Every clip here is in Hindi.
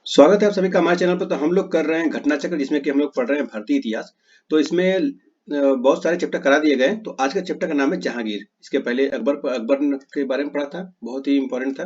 स्वागत है आप सभी का हमारे चैनल पर। तो हम लोग कर रहे हैं घटना चक्र, जिसमें कि हम लोग पढ़ रहे हैं भारतीय इतिहास। तो इसमें बहुत सारे चैप्टर करा दिए गए हैं। तो आज का चैप्टर का नाम है जहांगीर। इसके पहले अकबर के बारे में पढ़ा था, बहुत ही इंपॉर्टेंट था।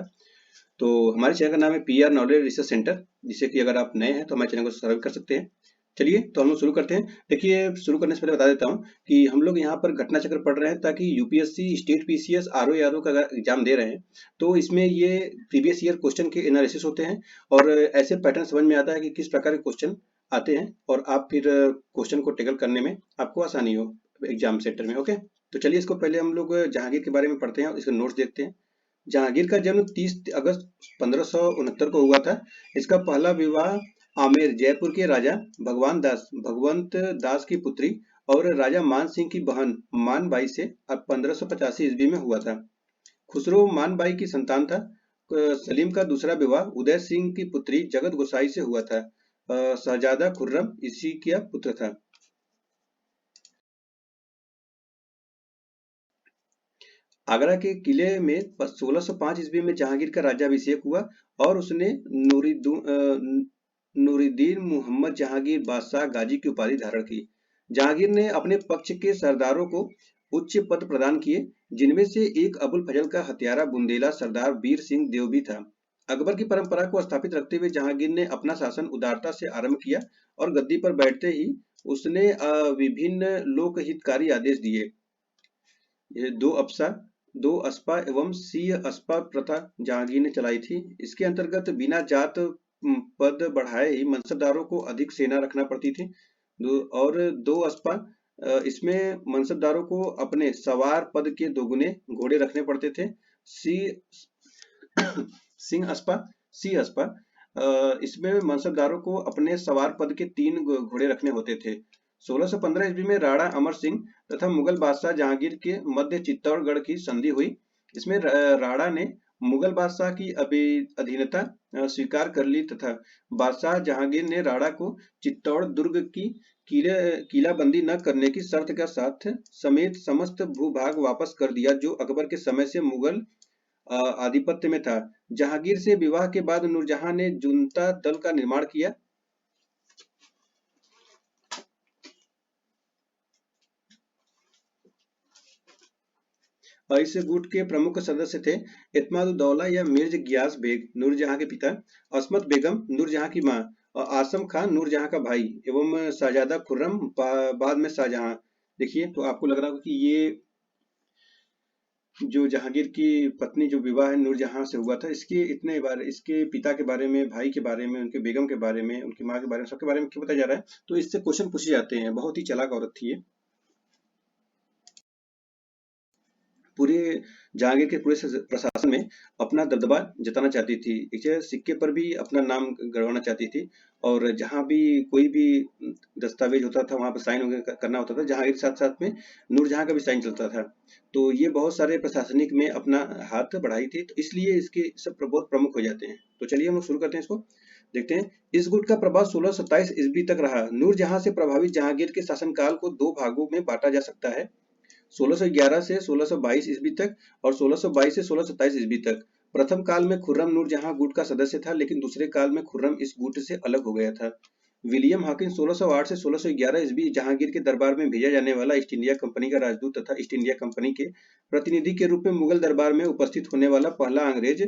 तो हमारे चैनल का नाम है पीआर नॉलेज रिसर्च सेंटर, जिसे कि अगर आप नए हैं तो हमारे चैनल को सब्सक्राइब कर सकते हैं। चलिए तो हम लोग शुरू करते हैं। देखिए, शुरू करने से पहले बता देता हूँ कि हम लोग यहाँ पर घटना चक्र पढ़ रहे हैं ताकि यूपीएससी, स्टेट पीसीएस, आरओ का अगर एग्जाम दे रहे हैं तो इसमें ये प्रीवियस ईयर क्वेश्चन के एनालिसिस होते हैं और ऐसे पैटर्न समझ में आता है कि किस प्रकार के क्वेश्चन आते हैं और आप फिर क्वेश्चन को टैकल करने में आपको आसानी हो एग्जाम सेंटर में। ओके, तो चलिए इसको पहले हम लोग जहांगीर के बारे में पढ़ते हैं और इसके नोट्स देखते हैं। जहांगीर का जन्म 30 अगस्त 1569 को हुआ था। इसका पहला विवाह आमेर, जयपुर के राजा भगवंत दास की पुत्री और राजा मान सिंह की बहन मान बाई से 1585 ईस्वी में हुआ था। खुसरो मान बाई की संतान था। सलीम का दूसरा विवाह उदय सिंह की पुत्री जगत गोसाई से हुआ था। शहजादा खुर्रम इसी का पुत्र था। आगरा के किले में 1605 ईस्वी में जहांगीर का राज्याभिषेक हुआ और उसने नूरुद्दीन मोहम्मद जहांगीर बादशाह गाजी की उपाधि धारण की। जहांगीर ने अपने पक्ष के सरदारों को उच्च पद प्रदान किए, जिनमें से एक अबुल फजल का हत्यारा बुंदेला सरदार वीर सिंह देव भी था। अकबर की परंपरा को स्थापित रखते हुए जहांगीर ने अपना शासन उदारता से आरंभ किया और गद्दी पर बैठते ही उसने विभिन्न लोकहितकारी आदेश दिए। ये दो अस्पा एवं सिंह अस्पा प्रथा जहांगीर ने चलाई थी। इसके अंतर्गत बिना जात पद बढ़ाए ही मनसबदारों को अधिक सेना रखना पड़ती थी। और दो अस्पा, इसमें मनसबदारों को अपने सवार पद के दोगुने घोड़े रखने पड़ते थे। सी सिंह अस्पा सी अस्पा, इसमें मनसबदारों को अपने सवार पद के 3 घोड़े रखने होते थे। 1615 ईस्वी में राणा अमर सिंह तथा मुगल बादशाह जहांगीर के मध्य चित्तौड़गढ़ की संधि हुई। इसमें राणा ने मुगल बादशाह की अधीनता स्वीकार कर ली तथा बादशाह जहांगीर ने राणा को चित्तौड़ दुर्ग की किलाबंदी न करने की शर्त का साथ समेत समस्त भूभाग वापस कर दिया, जो अकबर के समय से मुगल आधिपत्य में था। जहांगीर से विवाह के बाद नूरजहां ने जुनता दल का निर्माण किया। और इस गुट के प्रमुख सदस्य थे इत्मादुद्दौला या मिर्ज गियास बेग, नूरजहां के पिता; अस्मत बेगम, नूरजहां की मां; और आसम खान, नूरजहां का भाई; एवं शहजादा खुर्रम, बाद में शाहजहां। देखिए, तो आपको लग रहा होगा कि ये जो जहांगीर की पत्नी जो विवाह है नूरजहां से हुआ था, इसके इतने बारे, इसके पिता के बारे में, भाई के बारे में, उनके बेगम के बारे में, उनकी माँ के बारे में, सबके बारे में क्यों बताया जा रहा है? तो इससे क्वेश्चन पूछे जाते हैं। बहुत ही चालाक औरत थी ये। पूरे जहांगीर के पूरे प्रशासन में अपना दबदबा जताना चाहती थी। इसे सिक्के पर भी अपना नाम गड़वाना चाहती थी और जहां भी कोई भी दस्तावेज होता था वहां पर साइन करना होता था। जहांगीर के साथ साथ में नूरजहां का भी साइन चलता था। तो ये बहुत सारे प्रशासनिक में अपना हाथ बढ़ाई थी, तो इसलिए इसके सब बहुत प्रमुख हो जाते हैं। तो चलिए हम लोग शुरू करते हैं, इसको देखते हैं। इस गुट का प्रभाव 1627 ईस्वी तक रहा। नूरजहां से प्रभावित जहांगीर के शासनकाल को 2 भागों में बांटा जा सकता है: 1611 से 1622 ईस्वी तक और 1622 से 1627 ईस्वी तक। प्रथम काल में खुर्रम नूरजहां गुट का सदस्य था, लेकिन दूसरे काल में खुर्रम इस गुट से अलग हो गया था। विलियम हॉकिंस 1608 से 1611 ईस्वी जहांगीर के दरबार में भेजा जाने वाला ईस्ट इंडिया कंपनी का राजदूत तथा ईस्ट इंडिया कंपनी के प्रतिनिधि के रूप में मुगल दरबार में उपस्थित होने वाला पहला अंग्रेज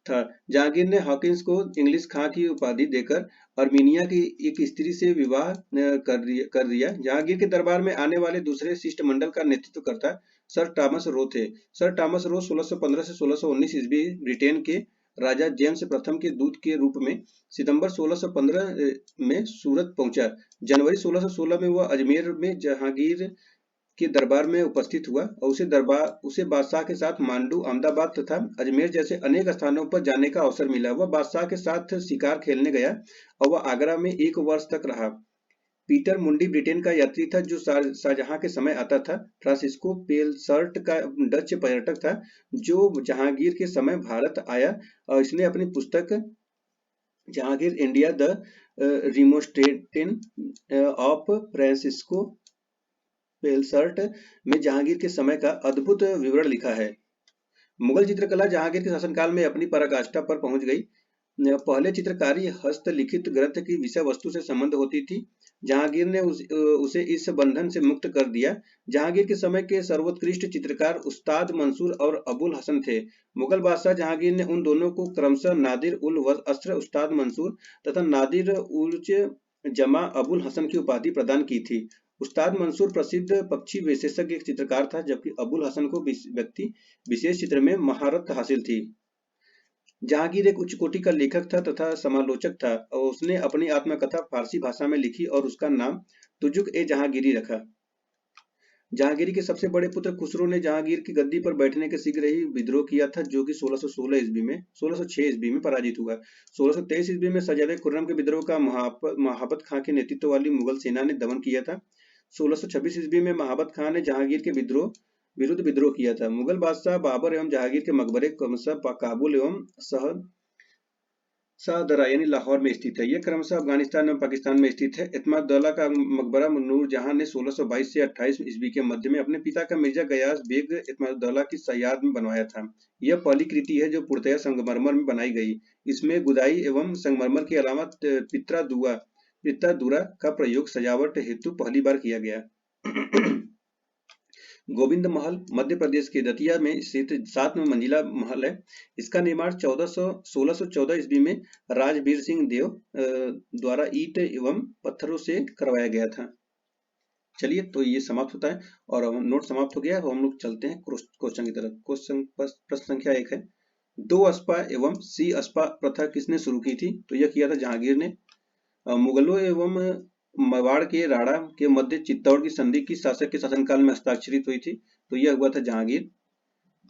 था। जहांगीर ने हॉकिंस को इंग्लिश खां की उपाधि देकर अर्मीनिया की एक स्त्री से विवाह कर दिया। जहांगीर के दरबार में आने वाले दूसरे शिष्टमंडल का नेतृत्व करता सर टॉमस रो थे। सर टॉमस रो 1615 से 1619 ईस्वी ब्रिटेन के राजा जेम्स प्रथम के दूत के रूप में सितंबर 1615 में सूरत पहुंचा। जनवरी 1616 में वह अजमेर में जहांगीर के दरबार में उपस्थित हुआ और उसे बादशाह के साथ मांडू, अहमदाबाद तथा अजमेर जैसे अनेक स्थानों पर जाने का अवसर मिला। वह बादशाह के साथ शिकार खेलने गया और वह आगरा में 1 वर्ष तक रहा। पीटर मुंडी ब्रिटेन का यात्री था जो शाहजहां के समय आता था। फ्रांसिस्को पेलसर्ट का डच पर्यटक था जो जहांगीर के समय भारत आया और इसने अपनी पुस्तक Jahangir India the Remonstrantie of Francisco Pelsaert में जहांगीर के समय का अद्भुत विवरण लिखा है। मुगल चित्रकला जहांगीर के शासनकाल में अपनी पराकाष्ठा पर पहुंच गई। पहले चित्रकारी हस्तलिखित ग्रंथ की विषय वस्तु से संबंध होती थी। जहांगीर ने उसे इस बंधन से मुक्त कर दिया। जहांगीर के समय के सर्वोत्कृष्ट चित्रकार उस्ताद मंसूर और अबुल हसन थे। मुगल बादशाह जहांगीर ने उन दोनों को क्रमशः नादिर उल अस्र उस्ताद मंसूर तथा नादिर उल जमा अबुल हसन की उपाधि प्रदान की थी। उस्ताद मंसूर प्रसिद्ध पक्षी विशेषज्ञ चित्रकार था, जबकि अबुल हसन को व्यक्ति विशेष चित्र में महारत हासिल थी। जहांगीर एक उच्च कोटि का लेखक था तथा समालोचक था और उसने अपनी आत्मकथा फारसी भाषा में लिखी और उसका नाम तुजुक ए जहांगीरी रखा। जहांगीर के सबसे बड़े पुत्र खुसरो ने जहांगीर की गद्दी पर बैठने के शीघ्र ही विद्रोह किया था, जो कि 1606 ईस्वी में पराजित हुआ। 1623 ईस्वी में शहजादे खुर्रम के विद्रोह का महाबत खां के नेतृत्व वाली मुगल सेना ने दमन किया था। 1626 ईस्वी में महाबत खां ने जहांगीर के विरुद्ध विद्रोह किया था। मुगल बादशाह बाबर एवं जहांगीर के मकबरे क्रमशः काबुल एवं शाहदरा यानी लाहौर में स्थित है। यह क्रमशः अफगानिस्तान एवं पाकिस्तान में स्थित है। इत्माद-उद-दौला का मकबरा नूरजहां ने 1622 से 28 ईस्वी के मध्य में अपने पिता का मिर्जा गयास बेग इत्माद-उद-दौला की याद में बनवाया था। यह पहली कृति है जो पूर्णतः संगमरमर में बनाई गई। इसमें गुदाई एवं संगमरमर के अलावा पित्तादुरा का प्रयोग सजावट हेतु पहली बार किया गया। गोविंद महल मध्य प्रदेश के दतिया में स्थित 7 मंजिला महल है। इसका निर्माण 1614 ईस्वी में राजवीर सिंह देव द्वारा ईंट एवं पत्थरों से करवाया गया था। चलिए, तो ये समाप्त होता है और नोट समाप्त हो गया। तो हम लोग चलते हैं क्वेश्चन की तरफ। प्रश्न संख्या 1 है, 2 अस्पा एवं सी अस्पा प्रथा किसने शुरू की थी? तो यह किया था जहांगीर ने। मुगलों एवं मेवाड़ के राणा के मध्य चित्तौड़ की संधि किस शासक के शासनकाल में हस्ताक्षरित हुई थी? तो यह हुआ था जहांगीर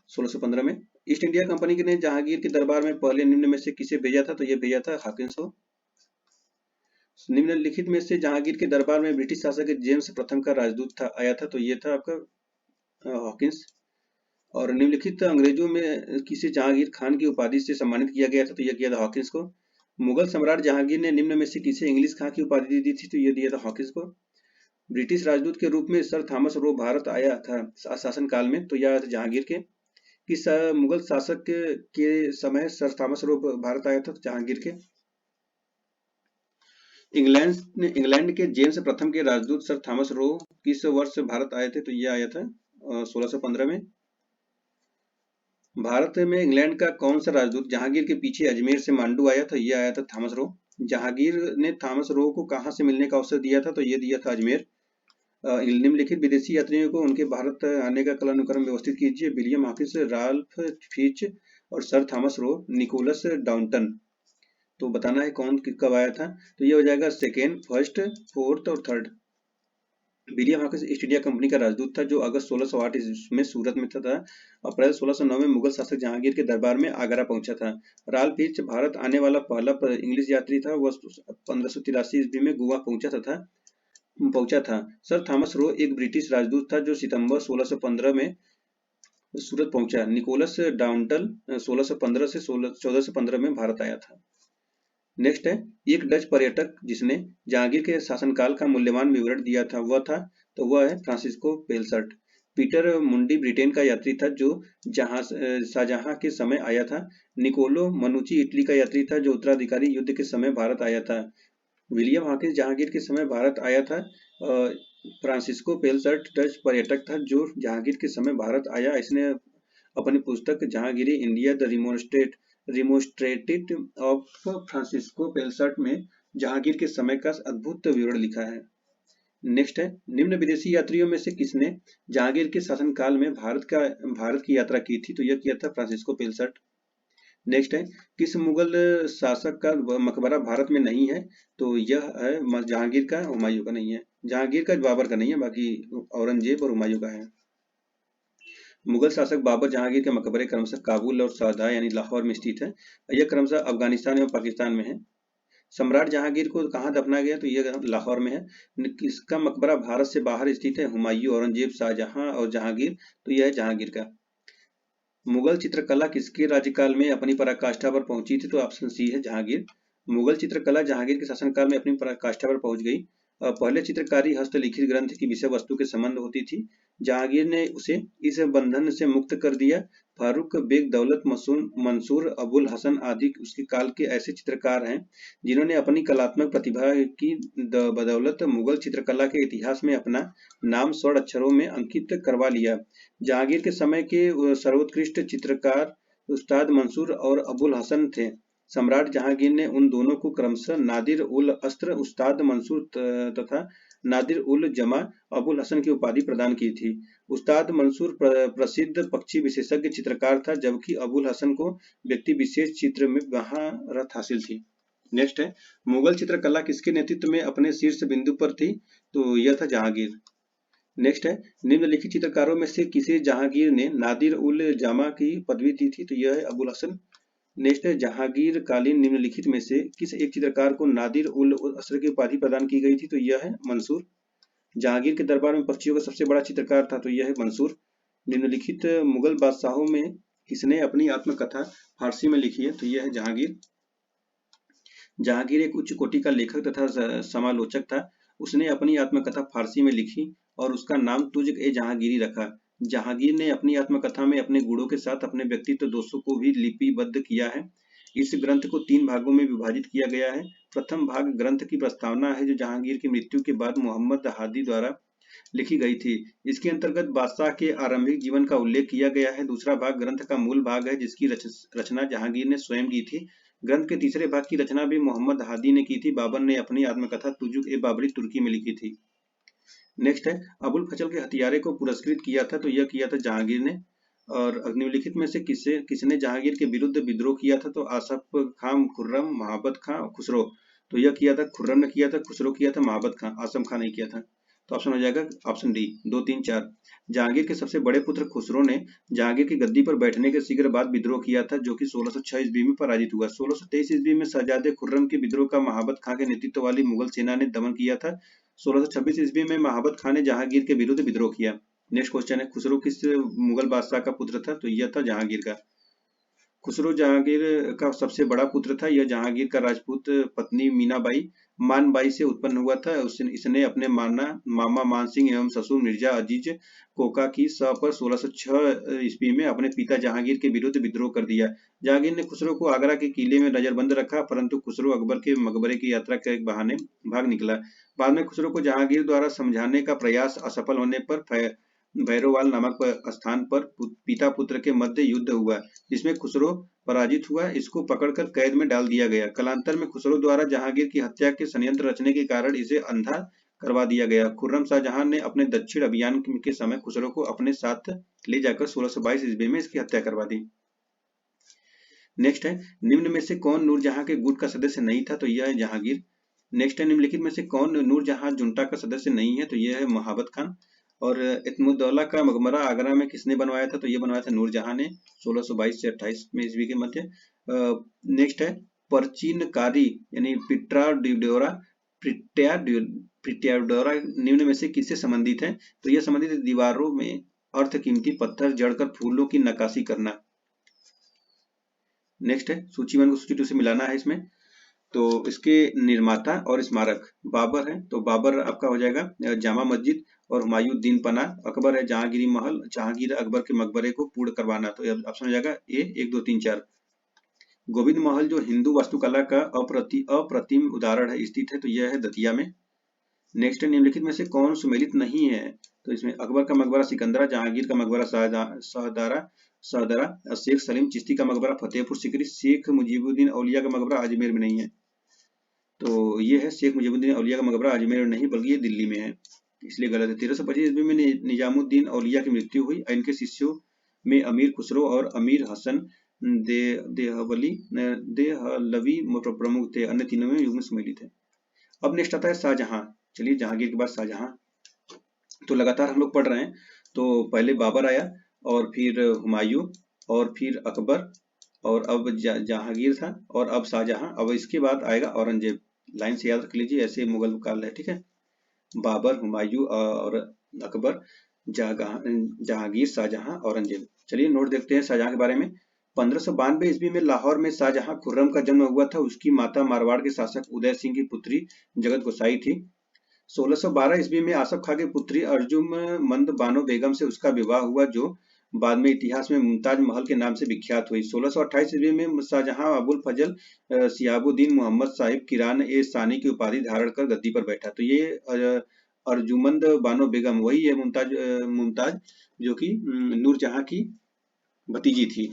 1615 में। ईस्ट इंडिया कंपनी ने जहांगीर के दरबार में पहले निम्न में से किसे भेजा था? तो यह भेजा था हॉकिंस को। निम्नलिखित में से जहांगीर के दरबार में ब्रिटिश शासक जेम्स प्रथम का राजदूत आया था? तो यह था आपका हॉकिंस। और निम्नलिखित अंग्रेजों में किसे जहांगीर खान की उपाधि से सम्मानित किया गया था? तो यह किया था हॉकिंस को। मुगल सम्राट जहांगीर ने निम्न में से किसे इंग्लिश खां की उपाधि दी थी? तो यह दिया था हॉकिंस को। ब्रिटिश राजदूत के रूप में सर थॉमस रो भारत आया था शासनकाल में? तो यह जहांगीर के। किस मुगल शासक के समय सर थॉमस रो भारत आया था? जहांगीर के। इंग्लैंड के जेम्स प्रथम के राजदूत सर थॉमस रो किस वर्ष भारत आए थे? तो यह आया था 1615 में। भारत में इंग्लैंड का कौन सा राजदूत जहांगीर के पीछे अजमेर से मांडू आया था? यह आया था थॉमस रो। जहांगीर ने थॉमस रो को कहां से मिलने का अवसर दिया था? तो यह दिया था अजमेर। निम्नलिखित विदेशी यात्रियों को उनके भारत आने का कालानुक्रम व्यवस्थित कीजिए। विलियम हॉकिंस, राल्फ फिच और सर थॉमस रो, निकोलस डाउंटन। तो बताना है कौन कब आया था। तो यह हो जाएगा सेकेंड, फर्स्ट, फोर्थ और third. William Hawkins east India company का राजदूत था जो अगस्त 1608 में सूरत में था। अप्रैल 1609 में मुगल शासक जहांगीर के दरबार में आगरा पहुंचा था। राल्फ फिच भारत आने वाला पहला इंग्लिश यात्री था। वह 1583 ईस्वी में गोवा पहुंचा था। सर थॉमस रो एक ब्रिटिश राजदूत था जो सितंबर 1615 में सूरत पहुंचा। निकोलस डाउंटन 1615 से 1415 में भारत आया था। नेक्स्ट है, एक डच पर्यटक जिसने जहांगीर के शासनकाल का मूल्यवान विवरण दिया था वह है फ्रांसिस्को पेलसर्ट। पीटर मुंडी ब्रिटेन का यात्री था जो शाहजहां के समय आया था। निकोलो मनुची इटली का यात्री था जो उत्तराधिकारी युद्ध के समय भारत आया था। विलियम हॉकिंस जहांगीर के समय भारत आया था। फ्रांसिस्को पेलसर्ट डच पर्यटक था जो जहांगीर के समय भारत आया। इसने अपनी पुस्तक Jahangiri India the Remonstrantie of Francisco Pelsaert में जहांगीर के समय का अद्भुत विवरण लिखा है। नेक्स्ट है, निम्न विदेशी यात्रियों में से किसने जहांगीर के शासनकाल में भारत की यात्रा की थी? तो यह किया था फ्रांसिस्को पेलसर्ट। नेक्स्ट है, किस मुगल शासक का मकबरा भारत में नहीं है? तो यह है जहांगीर का, हुमायूं का नहीं है। जहांगीर का, बाबर का नहीं है, बाकी औरंगजेब और हुमायूं का है। मुगल शासक बाबर जहांगीर के मकबरे क्रमशः काबुल और शाहदरा यानी लाहौर में स्थित है। यह क्रमशः अफगानिस्तान एवं पाकिस्तान में है। सम्राट जहांगीर को कहाँ दफनाया गया? तो यह लाहौर में है। किसका मकबरा भारत से बाहर स्थित है? हुमायूं, औरंगजेब, शाहजहां और जहांगीर। तो यह है जहांगीर का। मुगल चित्रकला किसके राज्यकाल में अपनी पराकाष्ठा पर पहुंची थी? तो ऑप्शन सी है जहांगीर। मुगल चित्रकला जहांगीर के शासनकाल में अपनी पराकाष्ठा पर पहुंच गई। पहले चित्रकारी हस्तलिखित ग्रंथ की विषय वस्तु के संबंध होती थी। जहांगीर ने उसे इस बंधन से मुक्त कर दिया। फारूक बेग, दौलत मंसूर, अबुल हसन आदि उसके काल के ऐसे चित्रकार हैं जिन्होंने अपनी कलात्मक प्रतिभा की बदौलत मुगल चित्रकला के इतिहास में अपना नाम स्वर्ण अक्षरों में अंकित करवा लिया। जहांगीर के समय के सर्वोत्कृष्ट चित्रकार उस्ताद मंसूर और अबुल हसन थे। सम्राट जहांगीर ने उन दोनों को क्रमशः नादिर उल अस्र उस्ताद मंसूर तथा नादिर उल जमा अबुल हसन की उपाधि प्रदान की थी। उस्ताद मंसूर प्रसिद्ध पक्षी विशेषज्ञ चित्रकार था, जबकि अबुल हसन को व्यक्ति विशेष चित्र में महारत हासिल थी। नेक्स्ट है, मुगल चित्रकला किसके नेतृत्व में अपने शीर्ष बिंदु पर थी? तो यह था जहांगीर। नेक्स्ट है, निम्नलिखित चित्रकारों में से किसे जहांगीर ने नादिर उल जामा की पदवी दी थी? तो यह है अबुल हसन। नेक्स्ट है, जहांगीर कालीन निम्नलिखित में से किस एक चित्रकार को नादिर उल असर की उपाधि प्रदान की गई थी? तो यह है मंसूर। जहांगीर के दरबार में पक्षियों का सबसे बड़ा चित्रकार था, तो यह है मंसूर। निम्नलिखित मुगल बादशाहों में किसने अपनी आत्मकथा फारसी में लिखी है? तो यह है जहांगीर। जहांगीर एक उच्च कोटि का लेखक तथा समालोचक था। उसने अपनी आत्मकथा फारसी में लिखी और उसका नाम तुझ ए जहांगीरी रखा। जहांगीर ने अपनी आत्मकथा में अपने गुणों के साथ अपने व्यक्तित्व दोषों को भी लिपिबद्ध किया है। इस ग्रंथ को 3 भागों में विभाजित किया गया है। प्रथम भाग ग्रंथ की प्रस्तावना है, जो जहांगीर की मृत्यु के बाद मोहम्मद हादी द्वारा लिखी गई थी। इसके अंतर्गत बादशाह के आरंभिक जीवन का उल्लेख किया गया है। दूसरा भाग ग्रंथ का मूल भाग है, जिसकी रचना जहांगीर ने स्वयं की थी। ग्रंथ के तीसरे भाग की रचना भी मोहम्मद हादी ने की थी। बाबर ने अपनी आत्मकथा तुजुक ए बाबरी तुर्की में लिखी थी। नेक्स्ट है, अबुल फजल के हत्यारे को पुरस्कृत किया था? तो यह किया था जहांगीर ने। और निम्नलिखित में से किसने जहांगीर के विरुद्ध विद्रोह किया था? तो आसफ खां, खुर्रम, महाबत खां, खुसरो। तो यह किया था खुर्रम ने किया था, खुसरो किया था, महाबत खां, आसम खां नहीं किया था। तो ऑप्शन हो जाएगा ऑप्शन डी 2, 3, 4। जहांगीर के सबसे बड़े पुत्र खुसरो ने जहांगीर की गद्दी पर बैठने के शीघ्र बाद विद्रोह किया था, जो कि 1606 ईस्वी में पराजित हुआ। 1623 ईस्वी में शहजादे खुर्रम के विद्रोह का महाबत खां के नेतृत्व वाली मुगल सेना ने दमन किया था। 1626 ईस्वी में महाबत खां ने जहांगीर के विरुद्ध विद्रोह किया। नेक्स्ट क्वेश्चन है, खुसरो किस मुगल बादशाह का पुत्र था? तो यह था जहांगीर का। खुसरो जहांगीर का सबसे बड़ा पुत्र था। यह जहांगीर का राजपूत पत्नी मीनाबाई मानबाई से उत्पन्न हुआ था। इसने अपने मामा मानसिंह एवं ससुर मिर्जा अजीज कोका की सह पर 1606 ईस्वी में अपने पिता जहांगीर के विरुद्ध विद्रोह कर दिया। जहांगीर ने खुसरो को आगरा के किले में नजरबंद रखा, परंतु खुसरो अकबर के मकबरे की यात्रा के एक बहाने भाग निकला। बाद में खुसरो को जहांगीर द्वारा समझाने का प्रयास असफल होने पर भैरोवाल नामक स्थान पर पिता पुत्र के मध्य युद्ध हुआ, जिसमें खुसरो पराजित हुआ। इसको पकड़कर कैद में डाल दिया गया। कालांतर में खुसरो द्वारा जहांगीर की हत्या के षड्यंत्र रचने के कारण इसे अंधा करवा दिया गया। खुर्रम शाहजहां ने अपने दक्षिण अभियान के समय खुसरो को अपने साथ ले जाकर 1622 ईस्वी में इसकी हत्या करवा दी। नेक्स्ट है, निम्न में से कौन नूरजहां के गुट का सदस्य नहीं था? तो यह है जहांगीर। नेक्स्ट है, निम्नलिखित में से कौन नूरजहां जुंटा का सदस्य नहीं है? तो यह है महाबत खान। और इत्मुद्दौला का मकबरा आगरा में किसने बनवाया था? तो ये बनवाया था नूरजहां ने 1622 से 28 में ईस्वी के मध्य। नेक्स्ट है, परचीनकारी यानी प्रिट्याडोरा निम्न में से किससे संबंधित है? तो यह संबंधित है दीवारों में अर्ध कीमती पत्थर जड़कर फूलों की नक्काशी करना। नेक्स्ट है, सूची 1 को सूची 2 से मिलाना है इसमें। तो इसके निर्माता और स्मारक बाबर है, तो बाबर आपका हो जाएगा जामा मस्जिद। और हुमायूद्दीन पना अकबर है जहांगीरी महल, जहांगीर अकबर के मकबरे को पूर्ण करवाना। तो ऑप्शन हो जाएगा ए 1, 2, 3, 4। गोविंद महल जो हिंदू वास्तुकला का अप्रतिम उदाहरण है स्थित है, तो यह है दतिया में। नेक्स्ट है, निम्नलिखित में से कौन सुमेलित नहीं है? तो इसमें अकबर का मकबरा सिकंदरा, जहांगीर का मकबरा शाहदरा, शेख सलीम चिश्ती का मकबरा फतेहपुर सीकरी, शेख मुजीबुद्दीन औलिया का मकबरा अजमेर में नहीं है। तो ये है शेख मुजीबुद्दीन औलिया का मकबरा अजमेर में नहीं बल्कि ये दिल्ली में है, इसलिए गलत है। 1325 ईस्वी में निजामुद्दीन औलिया की मृत्यु हुई। इनके शिष्यों में अमीर खुसरो और अमीर हसन देहलवी प्रमुख थे। अन्य तीनों में युग में सम्मिलित है। अब नेक्स्ट आता है शाहजहां। चलिए, जहांगीर के बाद शाहजहां। तो लगातार हम लोग पढ़ रहे हैं। तो पहले बाबर आया, और फिर हुमायूं, और फिर अकबर, और अब जहांगीर था, और अब शाहजहां। अब इसके बाद आएगा औरंगजेब। लाइन से याद रख लीजिए, ऐसे मुगल काल है, ठीक है। बाबर, हुमायूं और अकबर, जहांगीर, शाहजहां, औरंगजेब। चलिए नोट देखते हैं शाहजहां के बारे में। 1592 ईस्वी में लाहौर में शाहजहां खुर्रम का जन्म हुआ था। उसकी माता मारवाड़ के शासक उदय सिंह की पुत्री जगत गोसाई थी। 1612 ईस्वी में आसफ खां की पुत्री अर्जुमंद बानो बेगम से उसका विवाह हुआ, जो बाद में इतिहास में मुमताज महल के नाम से विख्यात हुई। 1628 ईस्वी में शाहजहां अबुल फजल सियाबुद्दीन मोहम्मद साहिब किरान ए सानी की उपाधि धारण कर गद्दी पर बैठा। तो ये अर्जुमंद बानो बेगम वही है मुमताज जो कि नूरजहां की भतीजी थी।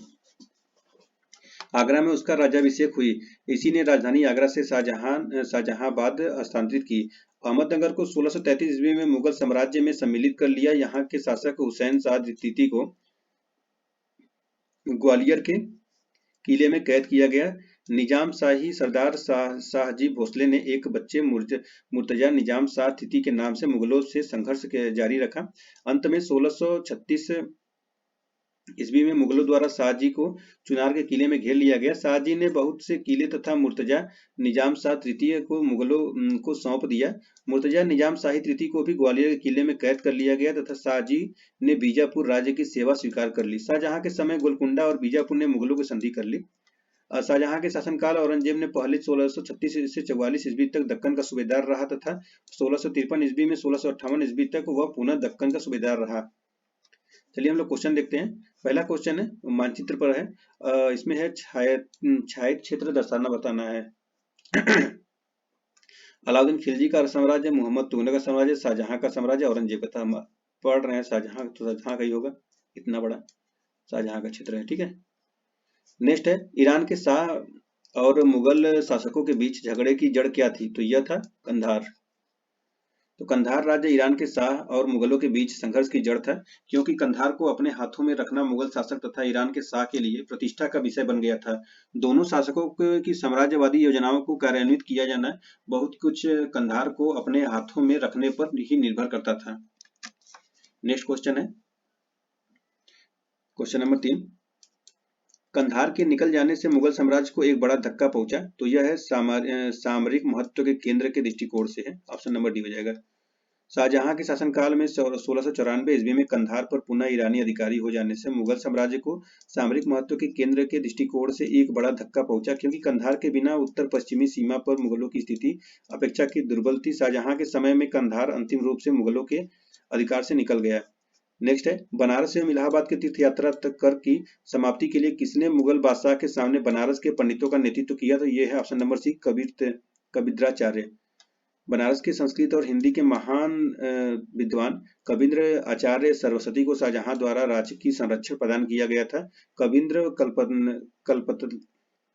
आगरा में उसका राज्याभिषेक हुई। इसी ने राजधानी आगरा से शाहजहांबाद स्थानांतरित की। अहमदनगर को 1633 ईस्वी में मुगल साम्राज्य में सम्मिलित कर लिया। यहाँ के शासक हुसैन शाह द्वितीय को ग्वालियर के किले में कैद किया गया। निजाम शाही सरदार शाहजी भोसले ने एक बच्चे मुर्तजा निजाम शाह तृतीय के नाम से मुगलों से संघर्ष जारी रखा। अंत में 1636 ईस्वी में मुगलों द्वारा शाहजी को चुनार के किले में घेर लिया गया। शाहजी ने बहुत से किले तथा मुर्तजा निजाम शाह तृतीय को मुगलों को सौंप दिया। मुर्तजा निजाम शाही तृतीय को भी ग्वालियर के किले में कैद कर लिया गया तथा शाहजी ने बीजापुर राज्य की सेवा स्वीकार कर ली। शाहजहां के समय गोलकुंडा और बीजापुर ने मुगलों की संधि कर ली। शाहजहां के शासनकाल औरंगजेब ने पहले 1636 से 44 ईस्वी तक दक्कन का सूबेदार रहा तथा 1653 ईस्वी में 1658 ईस्वी तक वह पुनः दक्कन का सूबेदार रहा। चलिए हम लोग क्वेश्चन देखते हैं। पहला क्वेश्चन है मानचित्र पर है, इसमें है छायित क्षेत्र दर्शाना बताना है। अलाउद्दीन खिलजी का साम्राज्य, मोहम्मद तुगलक का साम्राज्य, शाहजहां का साम्राज्य, औरंगजेब का। पढ़ रहे हैं शाहजहां, तो शाहजहां का ही होगा, इतना बड़ा शाहजहां का क्षेत्र है। ठीक है, नेक्स्ट है ईरान के शाह और मुगल शासकों के बीच झगड़े की जड़ क्या थी? तो यह था कंधार। तो कंधार राज्य ईरान के शाह और मुगलों के बीच संघर्ष की जड़ था, क्योंकि कंधार को अपने हाथों में रखना मुगल शासक तथा ईरान के शाह के लिए प्रतिष्ठा का विषय बन गया था। दोनों शासकों की साम्राज्यवादी योजनाओं को कार्यान्वित किया जाना बहुत कुछ कंधार को अपने हाथों में रखने पर ही निर्भर करता था। नेक्स्ट क्वेश्चन है क्वेश्चन नंबर 3। कंधार के निकल जाने से मुगल साम्राज्य को एक बड़ा धक्का पहुंचा। तो यह है सामरिक महत्व के केंद्र के दृष्टिकोण से है। ऑप्शन नंबर डी हो जाएगा। शाहजहां के शासनकाल में 1694 ईस्वी में कंधार पर पुनः ईरानी अधिकारी हो जाने से मुगल साम्राज्य को सामरिक महत्व के केंद्र के दृष्टिकोण से एक बड़ा धक्का पहुंचा, क्योंकि कंधार के बिना उत्तर पश्चिमी सीमा पर मुगलों की स्थिति अपेक्षाकृत दुर्बल थी। शाहजहां के समय में कंधार अंतिम रूप से मुगलों के अधिकार से निकल गया। नेक्स्ट है बनारस एवं इलाहाबाद की तीर्थ यात्रा कर की समाप्ति के लिए किसने मुगल बादशाह के सामने बनारस के पंडितों का नेतृत्व किया? तो ये है ऑप्शन नंबर सी, कबीराचार्य। बनारस के संस्कृत और हिंदी के महान विद्वान कबीर आचार्य सरस्वती को शाहजहां द्वारा राज्य की संरक्षण प्रदान किया गया था। कबीर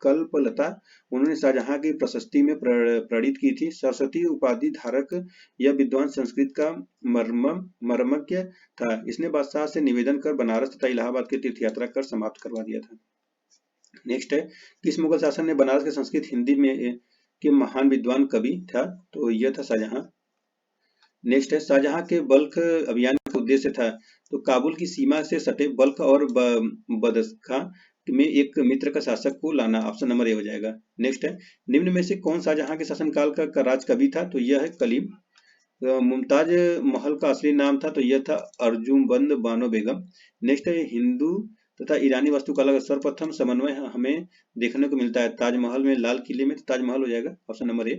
कल्पलता उन्होंने शाहजहां की प्रशस्ति में प्रणीत की थी। सरस्वती उपाधि धारक यह विद्वान संस्कृत का मर्मज्ञ था। इसने बादशाह से निवेदन कर बनारस तथा इलाहाबाद की तीर्थ यात्रा कर समाप्त करवा दिया था। नेक्स्ट है किस मुगल शासन ने बनारस के संस्कृत हिंदी में के महान विद्वान कवि था? तो यह था शाहजहां। नेक्स्ट है शाहजहां के बल्ख अभियान का उद्देश्य था? तो काबुल की सीमा से सटे बल्ख और बदख्शां में एक मित्र का शासक को लाना। ऑप्शन नंबर ए हो जाएगा। नेक्स्ट है निम्न में से कौन शाहजहां के शासनकाल का राज कवि था? तो यह है कलीम। मुमताज महल का असली नाम था? तो यह था अर्जुमंद बानो बेगम। नेक्स्ट है हिंदू तथा ईरानी वास्तुकला का सर्वप्रथम समन्वय हमें देखने को मिलता है ताजमहल में, लाल किले में। तो ताजमहल हो जाएगा ऑप्शन नंबर ए।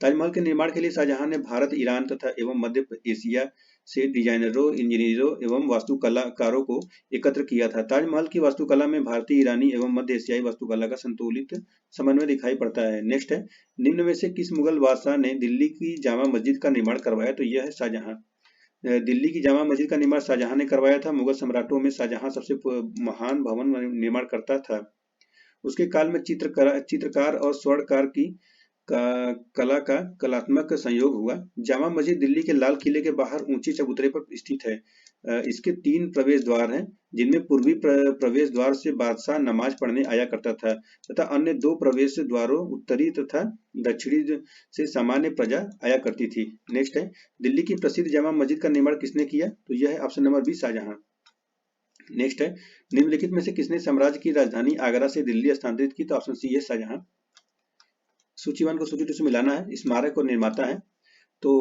ताजमहल के निर्माण के लिए शाहजहां ने भारत, ईरान तथा एवं मध्य एशिया से डिजाइनरों, इंजीनियरों एवं वास्तुकलाकारों को एकत्र किया था। ताजमहल की वास्तुकला में भारतीय, ईरानी एवं मध्य एशियाई वास्तुकला का संतुलित समन्वय दिखाई पड़ता है। नेक्स्ट है निम्न में से किस मुगल बादशाह ने दिल्ली की जामा मस्जिद का निर्माण करवाया? तो यह है शाहजहां। दिल्ली की जामा मस्जिद का निर्माण शाहजहां ने करवाया था। मुगल सम्राटों में शाहजहां सबसे महान भवन निर्माण करता था। उसके काल में चित्रकार और स्वर्णकार की कला का कलात्मक संयोग हुआ। जामा मस्जिद दिल्ली के लाल किले के बाहर ऊंचे चबूतरे पर स्थित है। इसके 3 प्रवेश द्वार हैं, जिनमें पूर्वी प्रवेश द्वार से बादशाह नमाज पढ़ने आया करता था तथा अन्य 2 प्रवेश द्वारों उत्तरी तथा दक्षिणी से सामान्य प्रजा आया करती थी। नेक्स्ट है दिल्ली की प्रसिद्ध जामा मस्जिद का निर्माण किसने किया? तो यह है option number B, Shah Jahan. Next है निम्नलिखित में से किसने साम्राज्य की राजधानी आगरा से दिल्ली स्थानांतरित की? तो ऑप्शन सी है, शाहजहां। सूची 1 को सूची 2 से मिलाना है। स्मारक और निर्माता है तो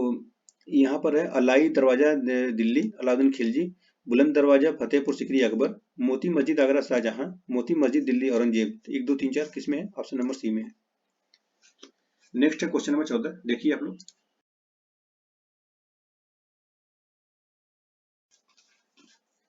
यहाँ पर है अलाई दरवाजा दिल्ली अलाउद्दीन खिलजी, बुलंद दरवाजा फतेहपुर सिकरी अकबर, मोती मस्जिद आगरा शाहजहां, मोती मस्जिद दिल्ली औरंगजेब। 1 2 3 4 किस में है? ऑप्शन नंबर सी में है। नेक्स्ट है क्वेश्चन नंबर 14, देखिए आप लोग।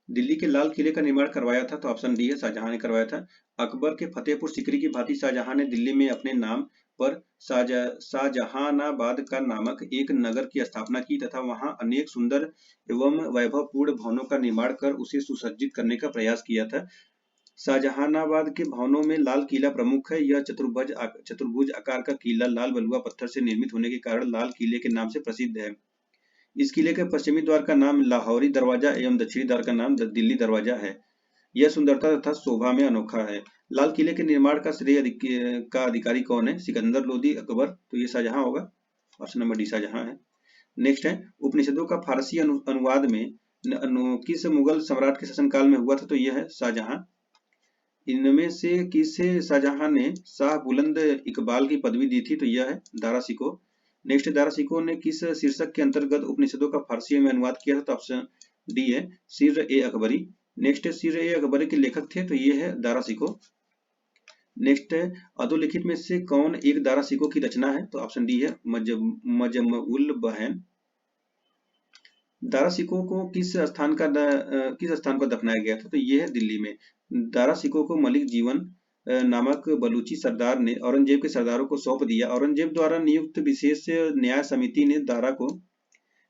दिल्ली के लाल किले का निर्माण करवाया था? तो ऑप्शन डी है, शाहजहां ने करवाया था। अकबर के फतेहपुर सीकरी की भांति शाहजहां ने दिल्ली में अपने नाम पर शाहजहानाबाद का नामक एक नगर की स्थापना की तथा वहां अनेक सुंदर एवं वैभवपूर्ण भवनों का निर्माण कर उसे सुसज्जित करने का प्रयास किया था। शाहजहानाबाद के भवनों में लाल किला प्रमुख है। यह चतुर्भुज आकार का किला लाल बलुआ पत्थर से निर्मित होने के कारण लाल किले के नाम से प्रसिद्ध है। इस किले के पश्चिमी द्वार का नाम लाहौरी दरवाजा एवं दक्षिणी द्वार का नाम दिल्ली दरवाजा है। यह सुंदरता तथा शोभा में अनोखा है। लाल किले के निर्माण का श्रेय का अधिकारी कौन है? सिकंदर लोदी, अकबर? तो ये शाहजहां होगा। ऑप्शन नंबर डी शाहजहां है। नेक्स्ट है, उपनिषदों का फारसी अनुवाद में किस मुगल सम्राट के शासनकाल में हुआ था? तो यह है शाहजहां। इनमें से किसे शाहजहां ने शाह बुलंद इकबाल की पदवी दी थी? तो यह है दारा शिकोह। नेक्स्ट, दारा शिकोह ने किस शीर्षक के अंतर्गत उपनिषदों का फारसी में अनुवाद किया था? तो ऑप्शन डी है सिर ए अकबरी। नेक्स्ट, सिर ए अकबरी के लेखक थे? तो ये है दारा शिकोह। नेक्स्ट है, अधोलिखित में से कौन एक दारा शिकोह की रचना है? तो ऑप्शन डी है मजमुउल बहन। दारा शिकोह को किस स्थान पर दफनाया गया था? तो ये है दिल्ली में। दारा शिकोह को मलिक जीवन नामक बलूची सरदार ने औरंगजेब के सरदारों को सौंप दिया। औरंगजेब द्वारा नियुक्त विशेष न्याय समिति ने दारा को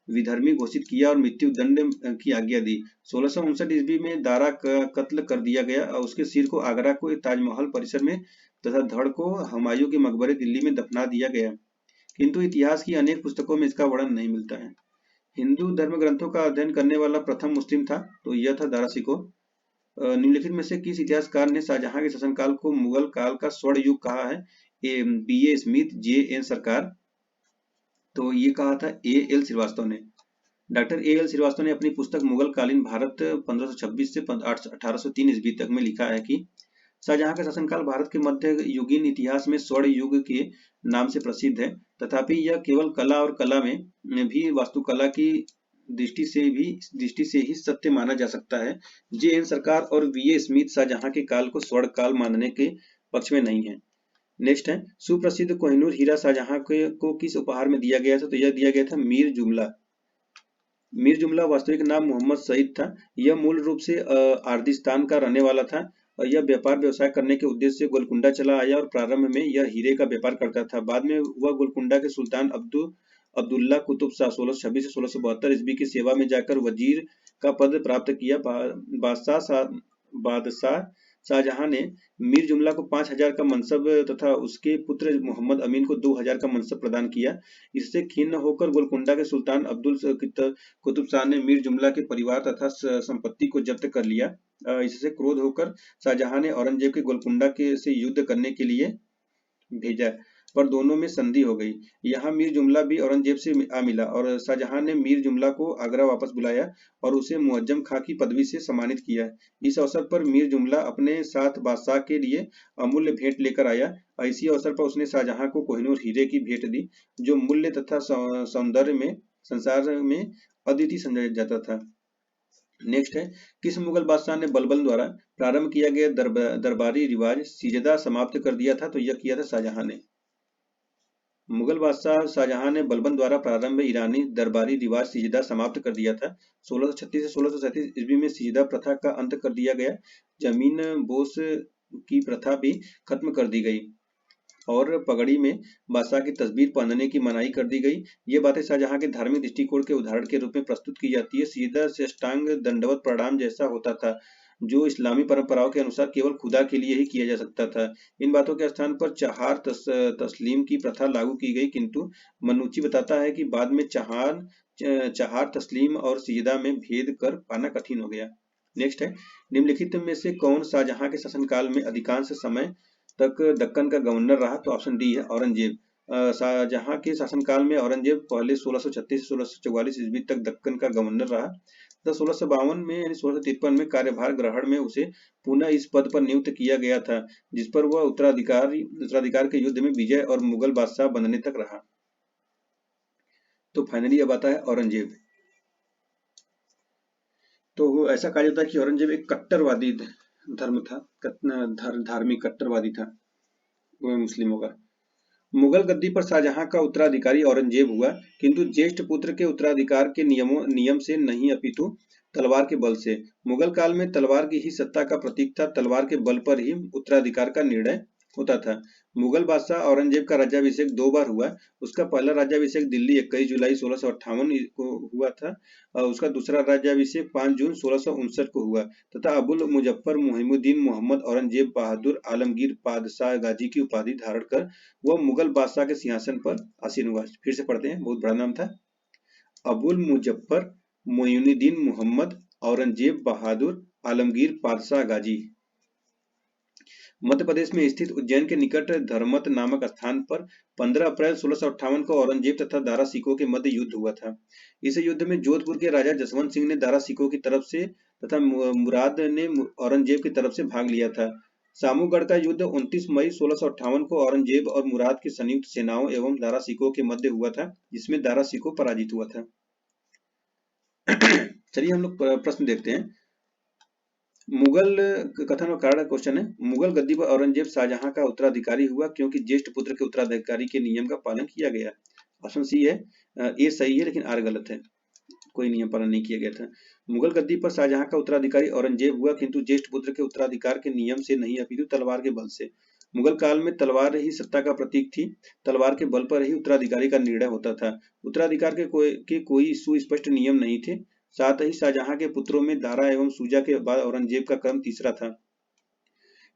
विधर्मी घोषित किया और मृत्यु दंड की आज्ञा दी। 1659 ईस्वी में दारा का कत्ल कर दिया गया और उसके सिर को आगरा को ताजमहल परिसर में तथा धड़ को हुमायूं के मकबरे दिल्ली में दफना दिया गया, किंतु इतिहास की अनेक पुस्तकों में इसका वर्णन नहीं मिलता है। हिंदू धर्म ग्रंथों का अध्ययन करने वाला प्रथम मुस्लिम था? तो यह था दारा शिकोह। निम्नलिखित में से किस इतिहासकार ने शाहजहां के शासनकाल को मुगल काल का स्वर्ण युग कहा है? B A Smith, J N Sarkar? तो ये कहा था ए एल श्रीवास्तव ने। डॉक्टर ए एल श्रीवास्तव ने अपनी पुस्तक मुगल कालीन भारत 1526 से 1803 ईस्वी तक में लिखा है कि शाहजहां का शासनकाल भारत के मध्य युगीन इतिहास में स्वर्ण युग के नाम से प्रसिद्ध है, तथापि यह केवल कला और कला में भी वास्तुकला की दृष्टि से ही सत्य माना जा सकता है। जे एन सरकार और वी ए स्मिथ शाहजहां के काल को स्वर्ण काल मानने के पक्ष में नहीं है। नेक्स्ट है, सुप्रसिद्ध कोहिनूर हीरा शाहजहां को किस उपहार में दिया गया था? तो यह दिया गया था मीर जुमला। मीर जुमला वास्तविक नाम मोहम्मद सईद था। यह मूल रूप से आर्दिस्तान का रहने वाला था और यह व्यापार व्यवसाय करने के उद्देश्य से गोलकुंडा चला आया और प्रारंभ में यह हीरे का व्यापार करता था। बाद में वह गोलकुंडा के सुल्तान अब्दुल्ला कुतुब शाह 1626 से 1672 ईस्वी की सेवा में जाकर वजीर का पद प्राप्त किया। बादशाह शाहजहां ने मीर जुमला को 5000 का मनसब तथा उसके पुत्र मोहम्मद अमीन को 2000 का मनसब प्रदान किया। इससे खिन्न होकर गोलकुंडा के सुल्तान अब्दुल कुतुब शाह ने मीर जुमला के परिवार तथा संपत्ति को जब्त कर लिया। इससे क्रोध होकर शाहजहां ने औरंगजेब के गोलकुंडा से युद्ध करने के लिए भेजा, पर दोनों में संधि हो गई। यहाँ मीर जुमला भी औरंगजेब से आ मिला और शाहजहां ने मीर जुमला को आगरा वापस बुलाया और उसे मुअज्जम खां की पदवी से सम्मानित किया। इस अवसर पर मीर जुमला अपने साथ बादशाह के लिए अमूल्य भेंट लेकर आया। इसी अवसर पर उसने शाहजहां को कोहिनूर हीरे की भेंट दी, जो मूल्य तथा सौंदर्य में संसार में अद्वितीय समझा जाता था। नेक्स्ट है, किस मुगल बादशाह ने बलबन द्वारा प्रारंभ किया गया दरबारी रिवाज सिजदा समाप्त कर दिया था? तो यह किया था शाहजहां ने। मुगल बादशाह शाहजहां ने बलबन द्वारा प्रारंभ ईरानी दरबारी रिवाज सिजदा समाप्त कर दिया था। 1636 से 1637 ईस्वी में सिजदा प्रथा का अंत कर दिया गया। जमीन बोस की प्रथा भी खत्म कर दी गई और पगड़ी में बादशाह की तस्वीर पहनने की मनाही कर दी गई। ये बातें शाहजहां के धार्मिक दृष्टिकोण के उदाहरण के रूप में प्रस्तुत की जाती है। सिजदा साष्टांग दंडवत प्रणाम जैसा होता था, जो इस्लामी परंपराओं के अनुसार केवल खुदा के लिए ही किया जा सकता था। इन बातों के स्थान पर चहार तस्लीम की प्रथा लागू की गई, किंतु मनुची बताता है कि बाद में चहार तस्लीम और सिजदा में भेद कर पाना कठिन हो गया। नेक्स्ट है, निम्नलिखित में से कौन शाहजहां के शासनकाल में अधिकांश समय तक दक्कन का गवर्नर रहा? तो ऑप्शन डी है औरंगजेब। शाहजहां के शासनकाल में औरंगजेब पहले 1636 से 1644 ईस्वी तक दक्कन का गवर्नर रहा। तो 1652 में यानी 1653 में कार्यभार ग्रहण में उसे पुनः इस पद पर नियुक्त किया गया था, जिस पर वह उत्तराधिकार के युद्ध में विजय और मुगल बादशाह बनने तक रहा। तो फाइनली अब आता है औरंगजेब। तो ऐसा कहा जाता है कि औरंगजेब एक कट्टरवादी धर्म था, धार्मिक कट्टरवादी था मुस्लिमों का। मुगल गद्दी पर शाहजहां का उत्तराधिकारी औरंगजेब हुआ, किंतु ज्येष्ठ पुत्र के उत्तराधिकार के नियम से नहीं अपितु तलवार के बल से। मुगल काल में तलवार की ही सत्ता का प्रतीक था। तलवार के बल पर ही उत्तराधिकार का निर्णय होता था। मुगल बादशाह औरंगजेब का राज्याभिषेक 2 बार हुआ। उसका पहला राज्याभिषेक दिल्ली 21 जुलाई 1658 को हुआ था और उसका दूसरा राज्याभिषेक 5 जून 1659 को हुआ तथा अबुल मुजफ्फर मुहिमुद्दीन मोहम्मद औरंगजेब बहादुर आलमगीर पादशाह गाजी की उपाधि धारण कर वह मुगल बादशाह के सिंहासन पर आसीन हुआ। फिर से पढ़ते हैं, बहुत बड़ा नाम था। अबुल मुजफ्फर मोइनुद्दीन मोहम्मद औरंगजेब बहादुर आलमगीर पादशाह गाजी। मध्य प्रदेश में स्थित उज्जैन के निकट धर्मत नामक स्थान पर 15 अप्रैल 1658 को औरंगजेब तथा दारा सिकों के मध्य युद्ध हुआ था। इस युद्ध में जोधपुर के राजा जसवंत सिंह ने दारा सिकों की तरफ से तथा मुराद ने औरंगजेब की तरफ से भाग लिया था। सामूगढ़ का युद्ध 29 मई 1658 को औरंगजेब और मुराद की संयुक्त सेनाओं एवं दारा सिकों के मध्य हुआ था, जिसमें दारा सिकों पराजित हुआ था। चलिए हम लोग प्रश्न देखते हैं। मुगल कथन और कारण क्वेश्चन है। मुगल गद्दी पर औरंगजेब शाहजहां का उत्तराधिकारी हुआ क्योंकि ज्येष्ठ पुत्र के उत्तराधिकारी के नियम का पालन किया गया। ऑप्शन सी है, ये सही है लेकिन आर गलत है, कोई नियम पालन नहीं किया गया था। मुगल गद्दी पर शाहजहां का उत्तराधिकारी औरंगजेब हुआ किंतु ज्येष्ठ पुत्र के उत्तराधिकार के नियम से नहीं अपितु तलवार के बल से। मुगल काल में तलवार ही सत्ता का प्रतीक थी। तलवार के बल पर ही उत्तराधिकारी का निर्णय होता था। उत्तराधिकार के कोई सुस्पष्ट नियम नहीं थे। साथ ही शाहजहां के पुत्रों में दारा एवं सूजा के बाद औरंगजेब का क्रम तीसरा था।